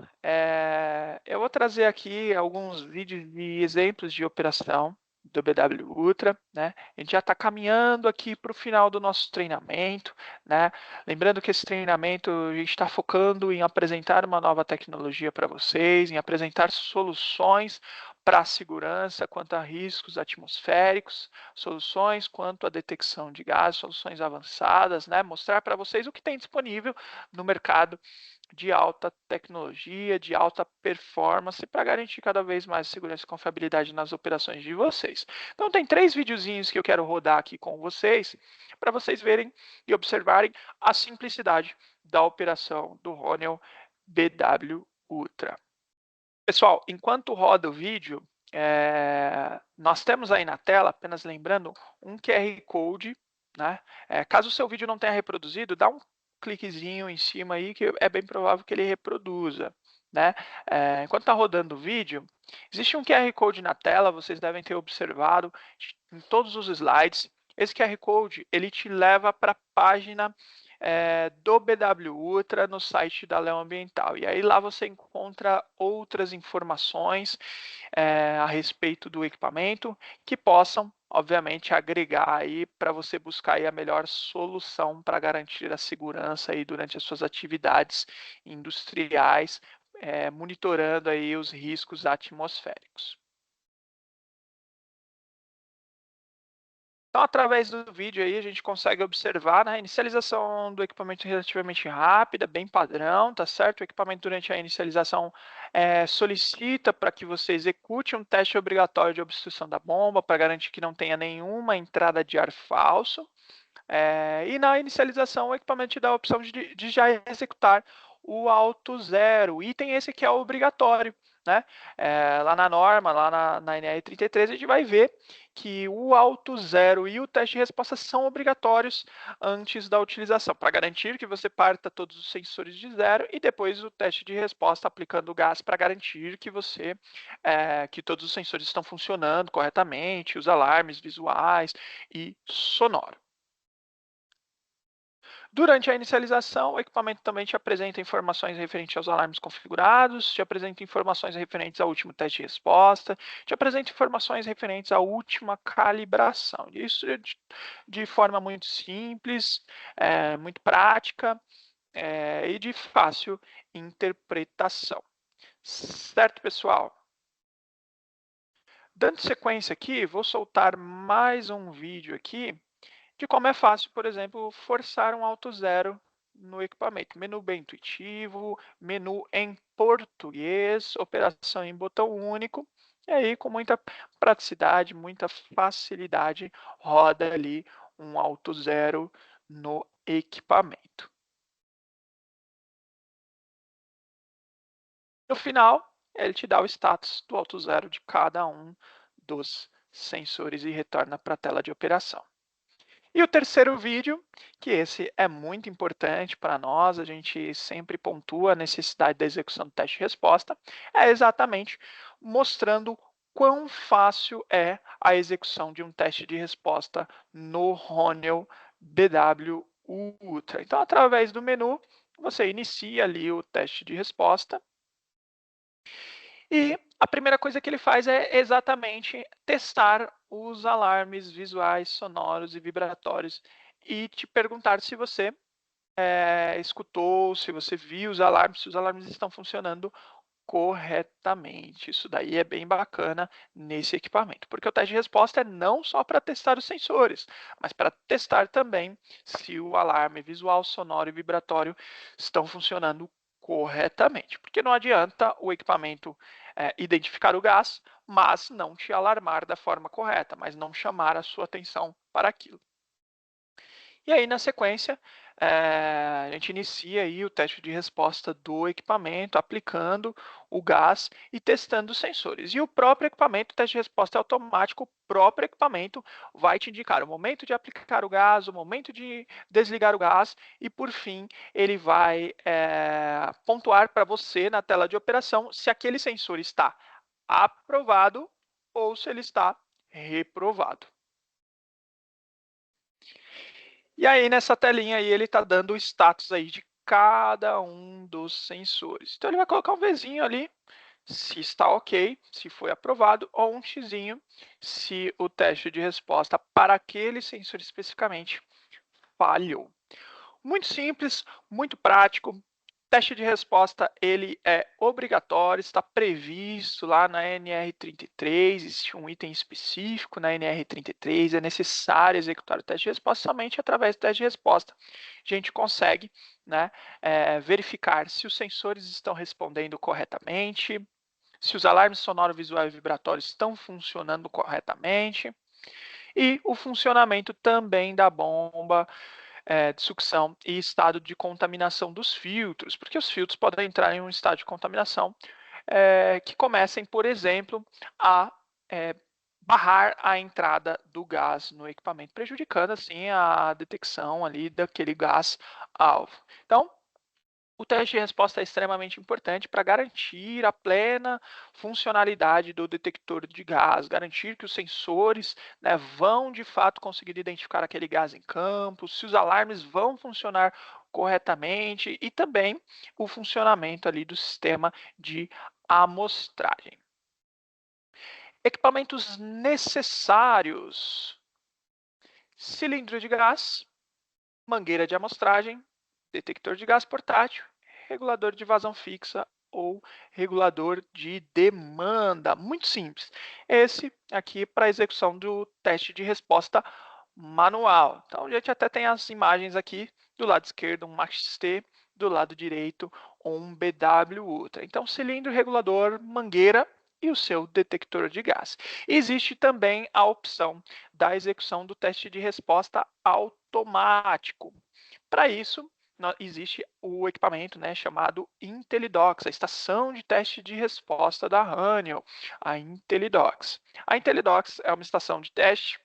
Eu vou trazer aqui alguns vídeos de exemplos de operação do BW Ultra, né? A gente já está caminhando aqui para o final do nosso treinamento, né? Lembrando que esse treinamento a gente está focando em apresentar uma nova tecnologia para vocês, em apresentar soluções para a segurança quanto a riscos atmosféricos, soluções quanto à detecção de gases, soluções avançadas, né? Mostrar para vocês o que tem disponível no mercado de alta tecnologia, de alta performance, para garantir cada vez mais segurança e confiabilidade nas operações de vocês. Então tem 3 videozinhos que eu quero rodar aqui com vocês, para vocês verem e observarem a simplicidade da operação do Honeywell BW Ultra. Pessoal, enquanto roda o vídeo, nós temos aí na tela, apenas lembrando, um QR Code, né? Caso o seu vídeo não tenha reproduzido, dá um cliquezinho em cima aí que é bem provável que ele reproduza, né? Enquanto está rodando o vídeo, existe um QR Code na tela, vocês devem ter observado em todos os slides. Esse QR Code, ele te leva para a página do BW Ultra no site da Leo Ambiental. E aí lá você encontra outras informações a respeito do equipamento que possam, obviamente, agregar aí para você buscar aí a melhor solução para garantir a segurança aí durante as suas atividades industriais, monitorando aí os riscos atmosféricos. Então, através do vídeo aí, a gente consegue observar, né, a inicialização do equipamento relativamente rápida, bem padrão, tá certo? O equipamento, durante a inicialização, solicita para que você execute um teste obrigatório de obstrução da bomba, para garantir que não tenha nenhuma entrada de ar falso. E na inicialização, o equipamento te dá a opção de já executar o auto zero, item esse que é obrigatório, né? Lá na norma, lá na NR 33, a gente vai ver que o auto zero e o teste de resposta são obrigatórios antes da utilização, para garantir que você parta todos os sensores de zero e depois o teste de resposta aplicando o gás para garantir que que todos os sensores estão funcionando corretamente, os alarmes visuais e sonoro. Durante a inicialização, o equipamento também te apresenta informações referentes aos alarmes configurados, te apresenta informações referentes ao último teste de resposta, te apresenta informações referentes à última calibração. Isso de forma muito simples, muito prática e de fácil interpretação. Certo, pessoal? Dando sequência aqui, vou soltar mais um vídeo aqui de como é fácil, por exemplo, forçar um auto zero no equipamento. Menu bem intuitivo, menu em português, operação em botão único, e aí com muita praticidade, muita facilidade, roda ali um auto zero no equipamento. No final, ele te dá o status do auto zero de cada um dos sensores e retorna para a tela de operação. E o terceiro vídeo, que esse é muito importante para nós, a gente sempre pontua a necessidade da execução do teste de resposta, é exatamente mostrando quão fácil é a execução de um teste de resposta no Honeywell BW Ultra. Então, através do menu, você inicia ali o teste de resposta e a primeira coisa que ele faz é exatamente testar os alarmes visuais, sonoros e vibratórios e te perguntar se você escutou, se você viu os alarmes, se os alarmes estão funcionando corretamente. Isso daí é bem bacana nesse equipamento, porque o teste de resposta é não só para testar os sensores, mas para testar também se o alarme visual, sonoro e vibratório estão funcionando corretamente, porque não adianta o equipamento identificar o gás, mas não te alarmar da forma correta, mas não chamar a sua atenção para aquilo. E aí, na sequência, a gente inicia aí o teste de resposta do equipamento, aplicando o gás e testando os sensores. E o próprio equipamento, o teste de resposta é automático, o próprio equipamento vai te indicar o momento de aplicar o gás, o momento de desligar o gás e, por fim, ele vai pontuar para você na tela de operação se aquele sensor está aprovado ou se ele está reprovado. E aí, nessa telinha aí, ele está dando o status aí de cada um dos sensores. Então, ele vai colocar um Vzinho ali, se está ok, se foi aprovado, ou um Xzinho, se o teste de resposta para aquele sensor especificamente falhou. Muito simples, muito prático. Teste de resposta, ele é obrigatório, está previsto lá na NR33, existe um item específico na NR33, é necessário executar o teste de resposta somente através do teste de resposta. A gente consegue, né, verificar se os sensores estão respondendo corretamente, se os alarmes sonoro, visual e vibratório estão funcionando corretamente, e o funcionamento também da bomba de sucção e estado de contaminação dos filtros, porque os filtros podem entrar em um estado de contaminação que comecem, por exemplo, a barrar a entrada do gás no equipamento, prejudicando assim a detecção ali daquele gás alvo. Então, o teste de resposta é extremamente importante para garantir a plena funcionalidade do detector de gás, garantir que os sensores, né, vão de fato conseguir identificar aquele gás em campo, se os alarmes vão funcionar corretamente e também o funcionamento ali do sistema de amostragem. Equipamentos necessários: cilindro de gás, mangueira de amostragem, detector de gás portátil, regulador de vazão fixa ou regulador de demanda. Muito simples. Esse aqui para execução do teste de resposta manual. Então, a gente até tem as imagens aqui, do lado esquerdo um Max-T, do lado direito um BW Ultra. Então, cilindro, regulador, mangueira e o seu detector de gás. Existe também a opção da execução do teste de resposta automático. Para isso, existe o equipamento, né, chamado IntelliDocs, a estação de teste de resposta da Honeywell, a IntelliDocs. A IntelliDocs é uma estação de teste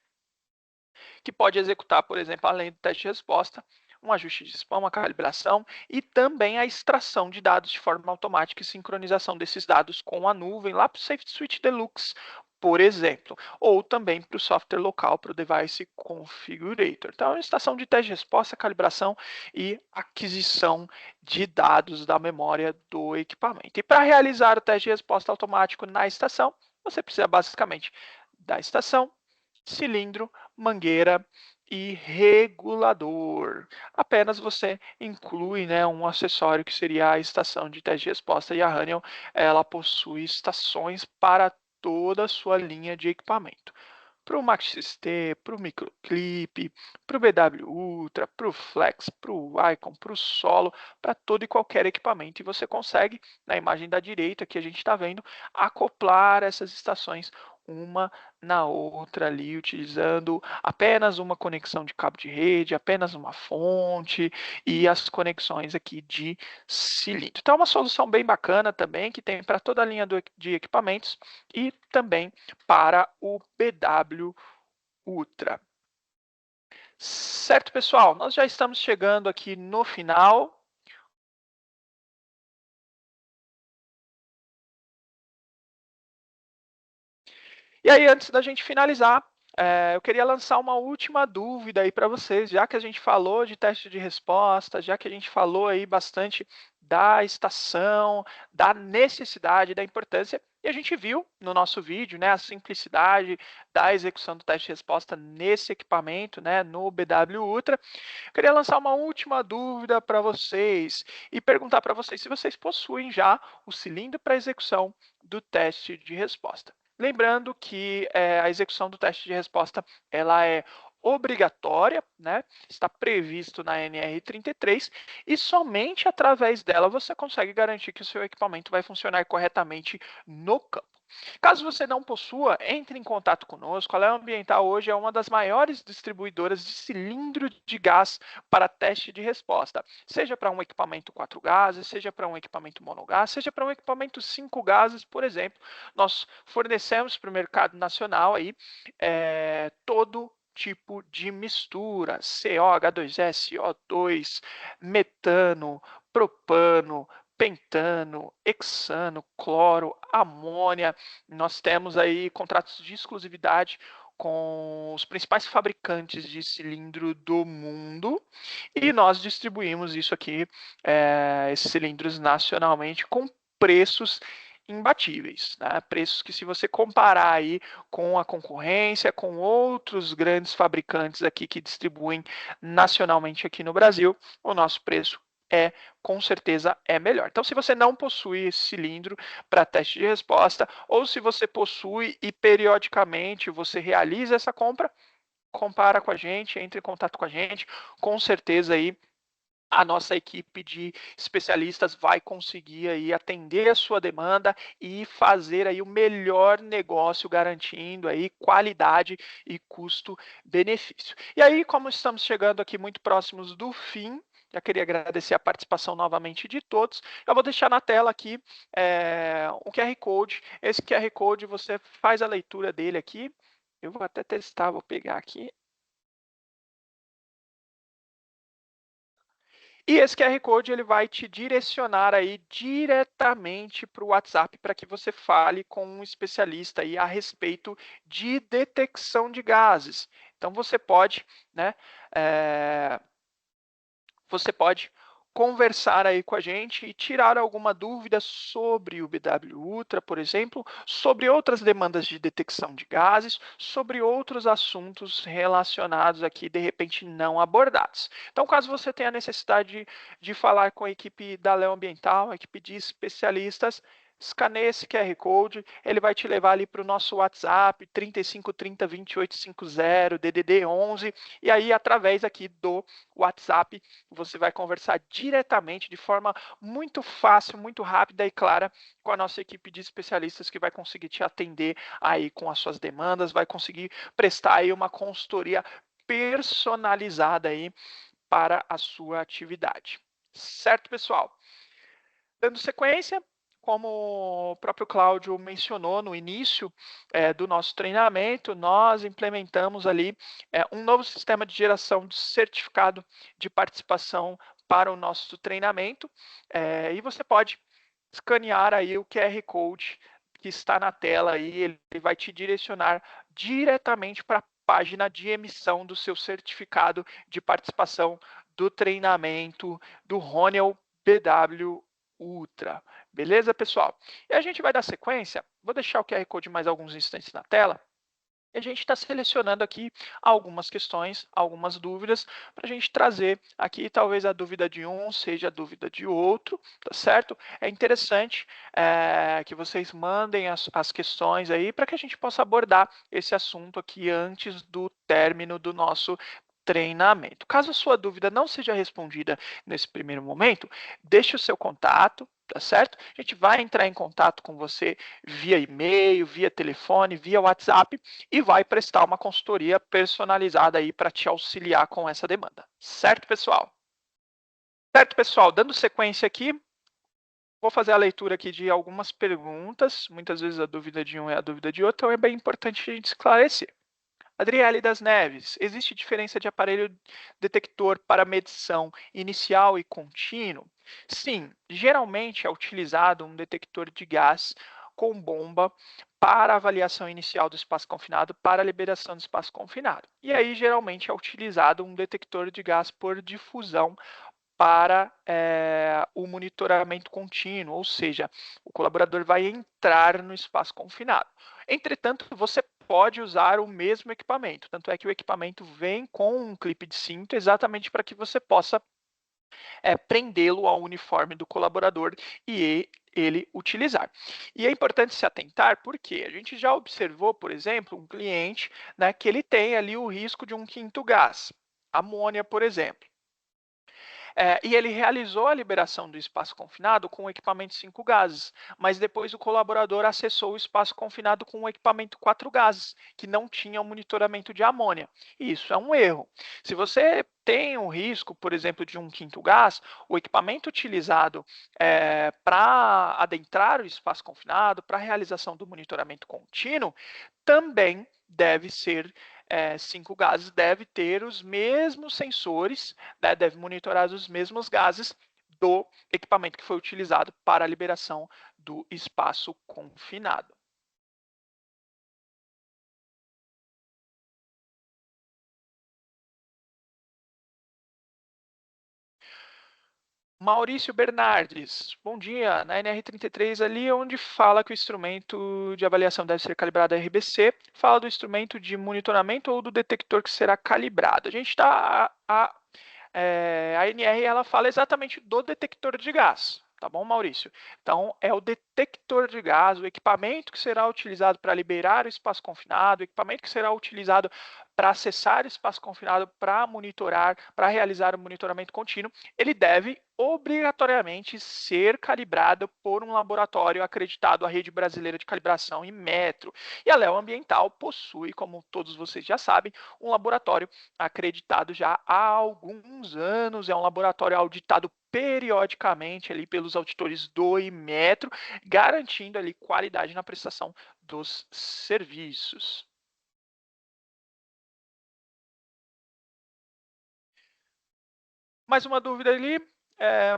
que pode executar, por exemplo, além do teste de resposta, um ajuste de spam, uma calibração e também a extração de dados de forma automática e sincronização desses dados com a nuvem lá para o SafeSwitch Deluxe, por exemplo, ou também para o software local, para o Device Configurator. Então, é uma estação de teste de resposta, calibração e aquisição de dados da memória do equipamento. E para realizar o teste de resposta automático na estação, você precisa basicamente da estação, cilindro, mangueira e regulador. Apenas você inclui, né, um acessório que seria a estação de teste de resposta, e a Honeywell ela possui estações para toda a sua linha de equipamento. Para o Max-T, para o Microclip, para o BW Ultra, para o Flex, para o Icon, para o Solo, para todo e qualquer equipamento. E você consegue, na imagem da direita que a gente está vendo, acoplar essas estações uma na outra ali, utilizando apenas uma conexão de cabo de rede, apenas uma fonte e as conexões aqui de cilindro. Então, é uma solução bem bacana também, que tem para toda a linha de equipamentos e também para o BW Ultra. Certo, pessoal? Nós já estamos chegando aqui no final. E aí, antes da gente finalizar, eu queria lançar uma última dúvida aí para vocês, já que a gente falou de teste de resposta, já que a gente falou aí bastante da estação, da necessidade, da importância, e a gente viu no nosso vídeo, né, a simplicidade da execução do teste de resposta nesse equipamento, né, no BW Ultra. Eu queria lançar uma última dúvida para vocês e perguntar para vocês se vocês possuem já o cilindro para execução do teste de resposta. Lembrando que a execução do teste de resposta ela é obrigatória, né? Está previsto na NR33 e somente através dela você consegue garantir que o seu equipamento vai funcionar corretamente no campo. Caso você não possua, entre em contato conosco. A Leo Ambiental hoje é uma das maiores distribuidoras de cilindro de gás para teste de resposta, seja para um equipamento 4 gases, seja para um equipamento monogás, seja para um equipamento 5 gases, por exemplo. Nós fornecemos para o mercado nacional aí todo tipo de mistura, CO, H2S, CO2, metano, propano, pentano, hexano, cloro, amônia. Nós temos aí contratos de exclusividade com os principais fabricantes de cilindro do mundo e nós distribuímos isso aqui, esses cilindros nacionalmente com preços imbatíveis, né? Preços que, se você comparar aí com a concorrência, com outros grandes fabricantes aqui que distribuem nacionalmente aqui no Brasil, o nosso preço com certeza é melhor. Então, se você não possui esse cilindro para teste de resposta, ou se você possui e periodicamente você realiza essa compra, compara com a gente, entre em contato com a gente, com certeza aí a nossa equipe de especialistas vai conseguir aí atender a sua demanda e fazer aí o melhor negócio, garantindo aí qualidade e custo-benefício. E aí, como estamos chegando aqui muito próximos do fim, já queria agradecer a participação novamente de todos. Eu vou deixar na tela aqui um QR Code. Esse QR Code, você faz a leitura dele aqui. Eu vou até testar, vou pegar aqui. E esse QR Code ele vai te direcionar aí diretamente para o WhatsApp para que você fale com um especialista aí a respeito de detecção de gases. Então você pode, né, você pode conversar aí com a gente e tirar alguma dúvida sobre o BW Ultra, por exemplo, sobre outras demandas de detecção de gases, sobre outros assuntos relacionados aqui, de repente, não abordados. Então, caso você tenha necessidade de falar com a equipe da Leo Ambiental, a equipe de especialistas, escaneie esse QR Code, ele vai te levar ali para o nosso WhatsApp, 3530 2850, DDD 11, e aí, através aqui do WhatsApp, você vai conversar diretamente, de forma muito fácil, muito rápida e clara, com a nossa equipe de especialistas que vai conseguir te atender aí com as suas demandas, vai conseguir prestar aí uma consultoria personalizada aí para a sua atividade. Certo, pessoal? Dando sequência, como o próprio Cláudio mencionou no início do nosso treinamento, nós implementamos ali um novo sistema de geração de certificado de participação para o nosso treinamento, e você pode escanear aí o QR Code que está na tela aí, ele vai te direcionar diretamente para a página de emissão do seu certificado de participação do treinamento do Ronel BW Ultra. Beleza, pessoal? E a gente vai dar sequência. Vou deixar o QR Code mais alguns instantes na tela. E a gente está selecionando aqui algumas questões, algumas dúvidas, para a gente trazer aqui. Talvez a dúvida de um seja a dúvida de outro, tá certo? É interessante que vocês mandem as questões aí para que a gente possa abordar esse assunto aqui antes do término do nosso treinamento. Caso a sua dúvida não seja respondida nesse primeiro momento, deixe o seu contato, tá certo? A gente vai entrar em contato com você via e-mail, via telefone, via WhatsApp e vai prestar uma consultoria personalizada aí para te auxiliar com essa demanda. Certo, pessoal? Certo, pessoal? Dando sequência aqui, vou fazer a leitura aqui de algumas perguntas. Muitas vezes a dúvida de um é a dúvida de outro, então é bem importante a gente esclarecer. Adriele das Neves, existe diferença de aparelho detector para medição inicial e contínuo? Sim, geralmente é utilizado um detector de gás com bomba para avaliação inicial do espaço confinado para liberação do espaço confinado. E aí, geralmente, é utilizado um detector de gás por difusão para o monitoramento contínuo, ou seja, o colaborador vai entrar no espaço confinado. Entretanto, você pode usar o mesmo equipamento, tanto é que o equipamento vem com um clipe de cinto exatamente para que você possa prendê-lo ao uniforme do colaborador e ele utilizar. E é importante se atentar porque a gente já observou, por exemplo, um cliente, né, que ele tem ali o risco de um quinto gás, amônia, por exemplo. E ele realizou a liberação do espaço confinado com o equipamento 5 gases, mas depois o colaborador acessou o espaço confinado com o equipamento 4 gases, que não tinha o monitoramento de amônia. E isso é um erro. Se você tem um risco, por exemplo, de um quinto gás, o equipamento utilizado para adentrar o espaço confinado, para a realização do monitoramento contínuo, também deve ser 5 gases, deve ter os mesmos sensores, né, deve monitorar os mesmos gases do equipamento que foi utilizado para a liberação do espaço confinado. Maurício Bernardes, bom dia. Na NR33 ali onde fala que o instrumento de avaliação deve ser calibrado a RBC, fala do instrumento de monitoramento ou do detector que será calibrado. A gente está a NR ela fala exatamente do detector de gás, tá bom, Maurício? Então, é o detector de gás, o equipamento que será utilizado para liberar o espaço confinado, o equipamento que será utilizado para acessar o espaço confinado, para monitorar, para realizar o monitoramento contínuo, ele deve obrigatoriamente ser calibrado por um laboratório acreditado à Rede Brasileira de Calibração e Metro. E a Leo Ambiental possui, como todos vocês já sabem, um laboratório acreditado já há alguns anos, é um laboratório auditado periodicamente ali pelos auditores do Imetro, garantindo ali qualidade na prestação dos serviços. Mais uma dúvida ali,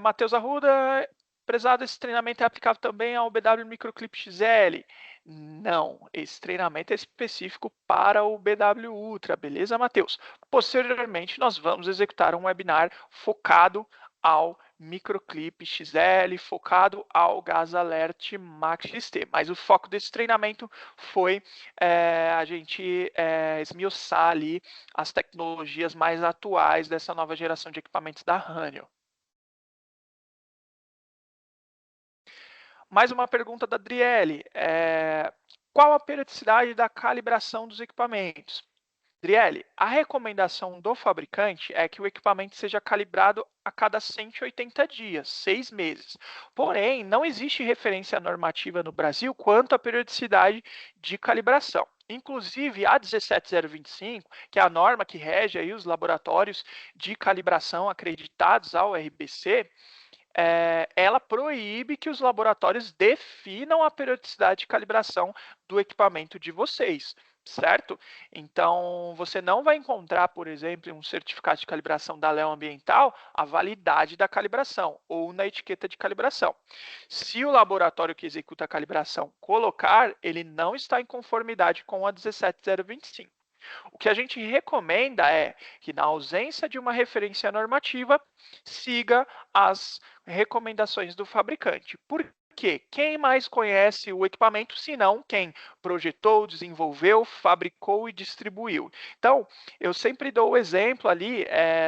Matheus Arruda, prezado, esse treinamento é aplicável também ao BW Microclip XL? Não, esse treinamento é específico para o BW Ultra, beleza, Matheus? Posteriormente, nós vamos executar um webinar focado ao Microclip XL, focado ao Gas Alert Max XT. Mas o foco desse treinamento foi a gente esmiuçar ali as tecnologias mais atuais dessa nova geração de equipamentos da Honeywell. Mais uma pergunta da Adriele. Qual a periodicidade da calibração dos equipamentos? Adriele, a recomendação do fabricante é que o equipamento seja calibrado a cada 180 dias, 6 meses. Porém, não existe referência normativa no Brasil quanto à periodicidade de calibração. Inclusive, a 17025, que é a norma que rege aí os laboratórios de calibração acreditados ao RBC, ela proíbe que os laboratórios definam a periodicidade de calibração do equipamento de vocês, certo? Então, você não vai encontrar, por exemplo, em um certificado de calibração da Leo Ambiental, a validade da calibração ou na etiqueta de calibração. Se o laboratório que executa a calibração colocar, ele não está em conformidade com a 17025. O que a gente recomenda é que, na ausência de uma referência normativa, siga as recomendações do fabricante. Por quê? Quem mais conhece o equipamento, senão quem projetou, desenvolveu, fabricou e distribuiu? Então, eu sempre dou o exemplo ali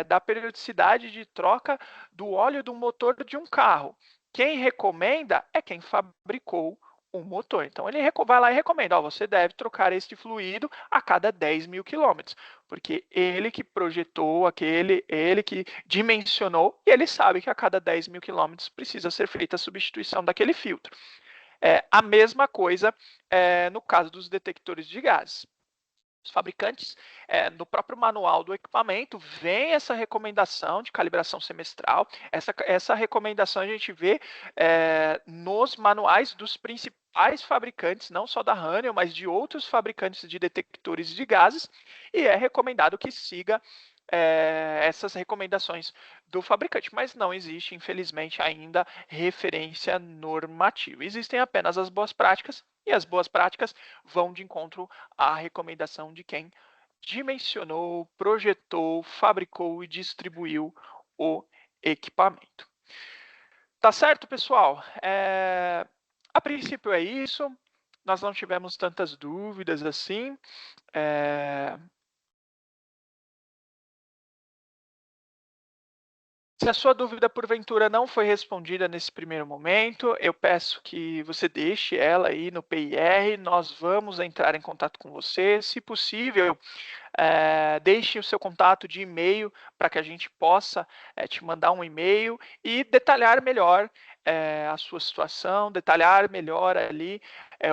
da periodicidade de troca do óleo do motor de um carro. Quem recomenda é quem fabricou um motor. Então, ele vai lá e recomenda, você deve trocar este fluido a cada 10 mil quilômetros, porque ele que projetou ele que dimensionou, e ele sabe que a cada 10 mil quilômetros precisa ser feita a substituição daquele filtro. A mesma coisa no caso dos detectores de gases. Os fabricantes, no próprio manual do equipamento, vem essa recomendação de calibração semestral. Essa recomendação a gente vê nos manuais dos principais fabricantes, não só da Honeywell, mas de outros fabricantes de detectores de gases, e é recomendado que siga essas recomendações do fabricante, mas não existe, infelizmente, ainda referência normativa. Existem apenas as boas práticas, e as boas práticas vão de encontro à recomendação de quem dimensionou, projetou, fabricou e distribuiu o equipamento. Tá certo, pessoal? A princípio é isso. Nós não tivemos tantas dúvidas assim. Se a sua dúvida, porventura, não foi respondida nesse primeiro momento, eu peço que você deixe ela aí no PIR, nós vamos entrar em contato com você. Se possível, deixe o seu contato de e-mail para que a gente possa te mandar um e-mail e detalhar melhor a sua situação, detalhar melhor ali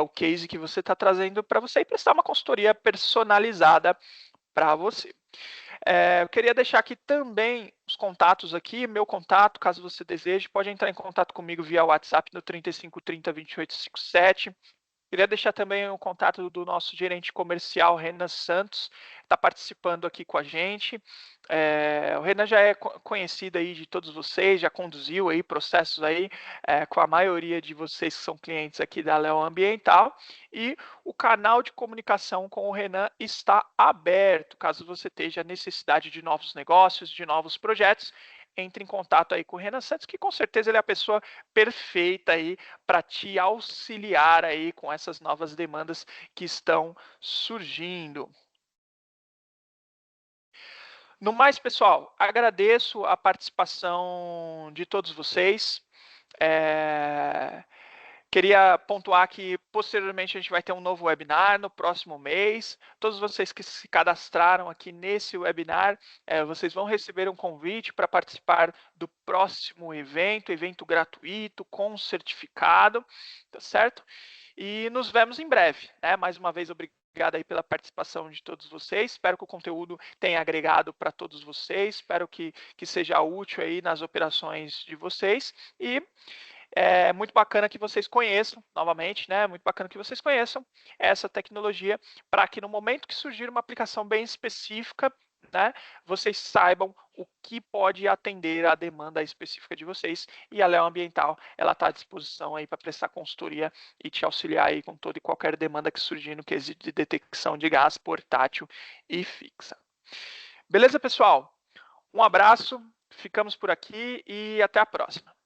o case que você está trazendo para você e prestar uma consultoria personalizada para você. Eu queria deixar aqui também os contatos aqui, meu contato, caso você deseje, pode entrar em contato comigo via WhatsApp no 35 30 28 57. Queria deixar também o contato do nosso gerente comercial, Renan Santos, está participando aqui com a gente. O Renan já é conhecido aí de todos vocês, já conduziu aí processos aí com a maioria de vocês que são clientes aqui da Leo Ambiental. E o canal de comunicação com o Renan está aberto, caso você esteja necessidade de novos negócios, de novos projetos. Entre em contato aí com o Renan Santos, que com certeza ele é a pessoa perfeita aí para te auxiliar aí com essas novas demandas que estão surgindo. No mais, pessoal, agradeço a participação de todos vocês. Queria pontuar que posteriormente a gente vai ter um novo webinar no próximo mês. Todos vocês que se cadastraram aqui nesse webinar, vocês vão receber um convite para participar do próximo evento gratuito com certificado, tá certo? E nos vemos em breve, né? Mais uma vez, obrigado aí pela participação de todos vocês. Espero que o conteúdo tenha agregado para todos vocês. Espero que seja útil aí nas operações de vocês. E é muito bacana que vocês conheçam, novamente, né? Muito bacana que vocês conheçam essa tecnologia para que no momento que surgir uma aplicação bem específica, né, vocês saibam o que pode atender à demanda específica de vocês. E a Leo Ambiental, ela está à disposição aí para prestar consultoria e te auxiliar aí com toda e qualquer demanda que surgir no quesito de detecção de gás portátil e fixa. Beleza, pessoal? Um abraço, ficamos por aqui e até a próxima.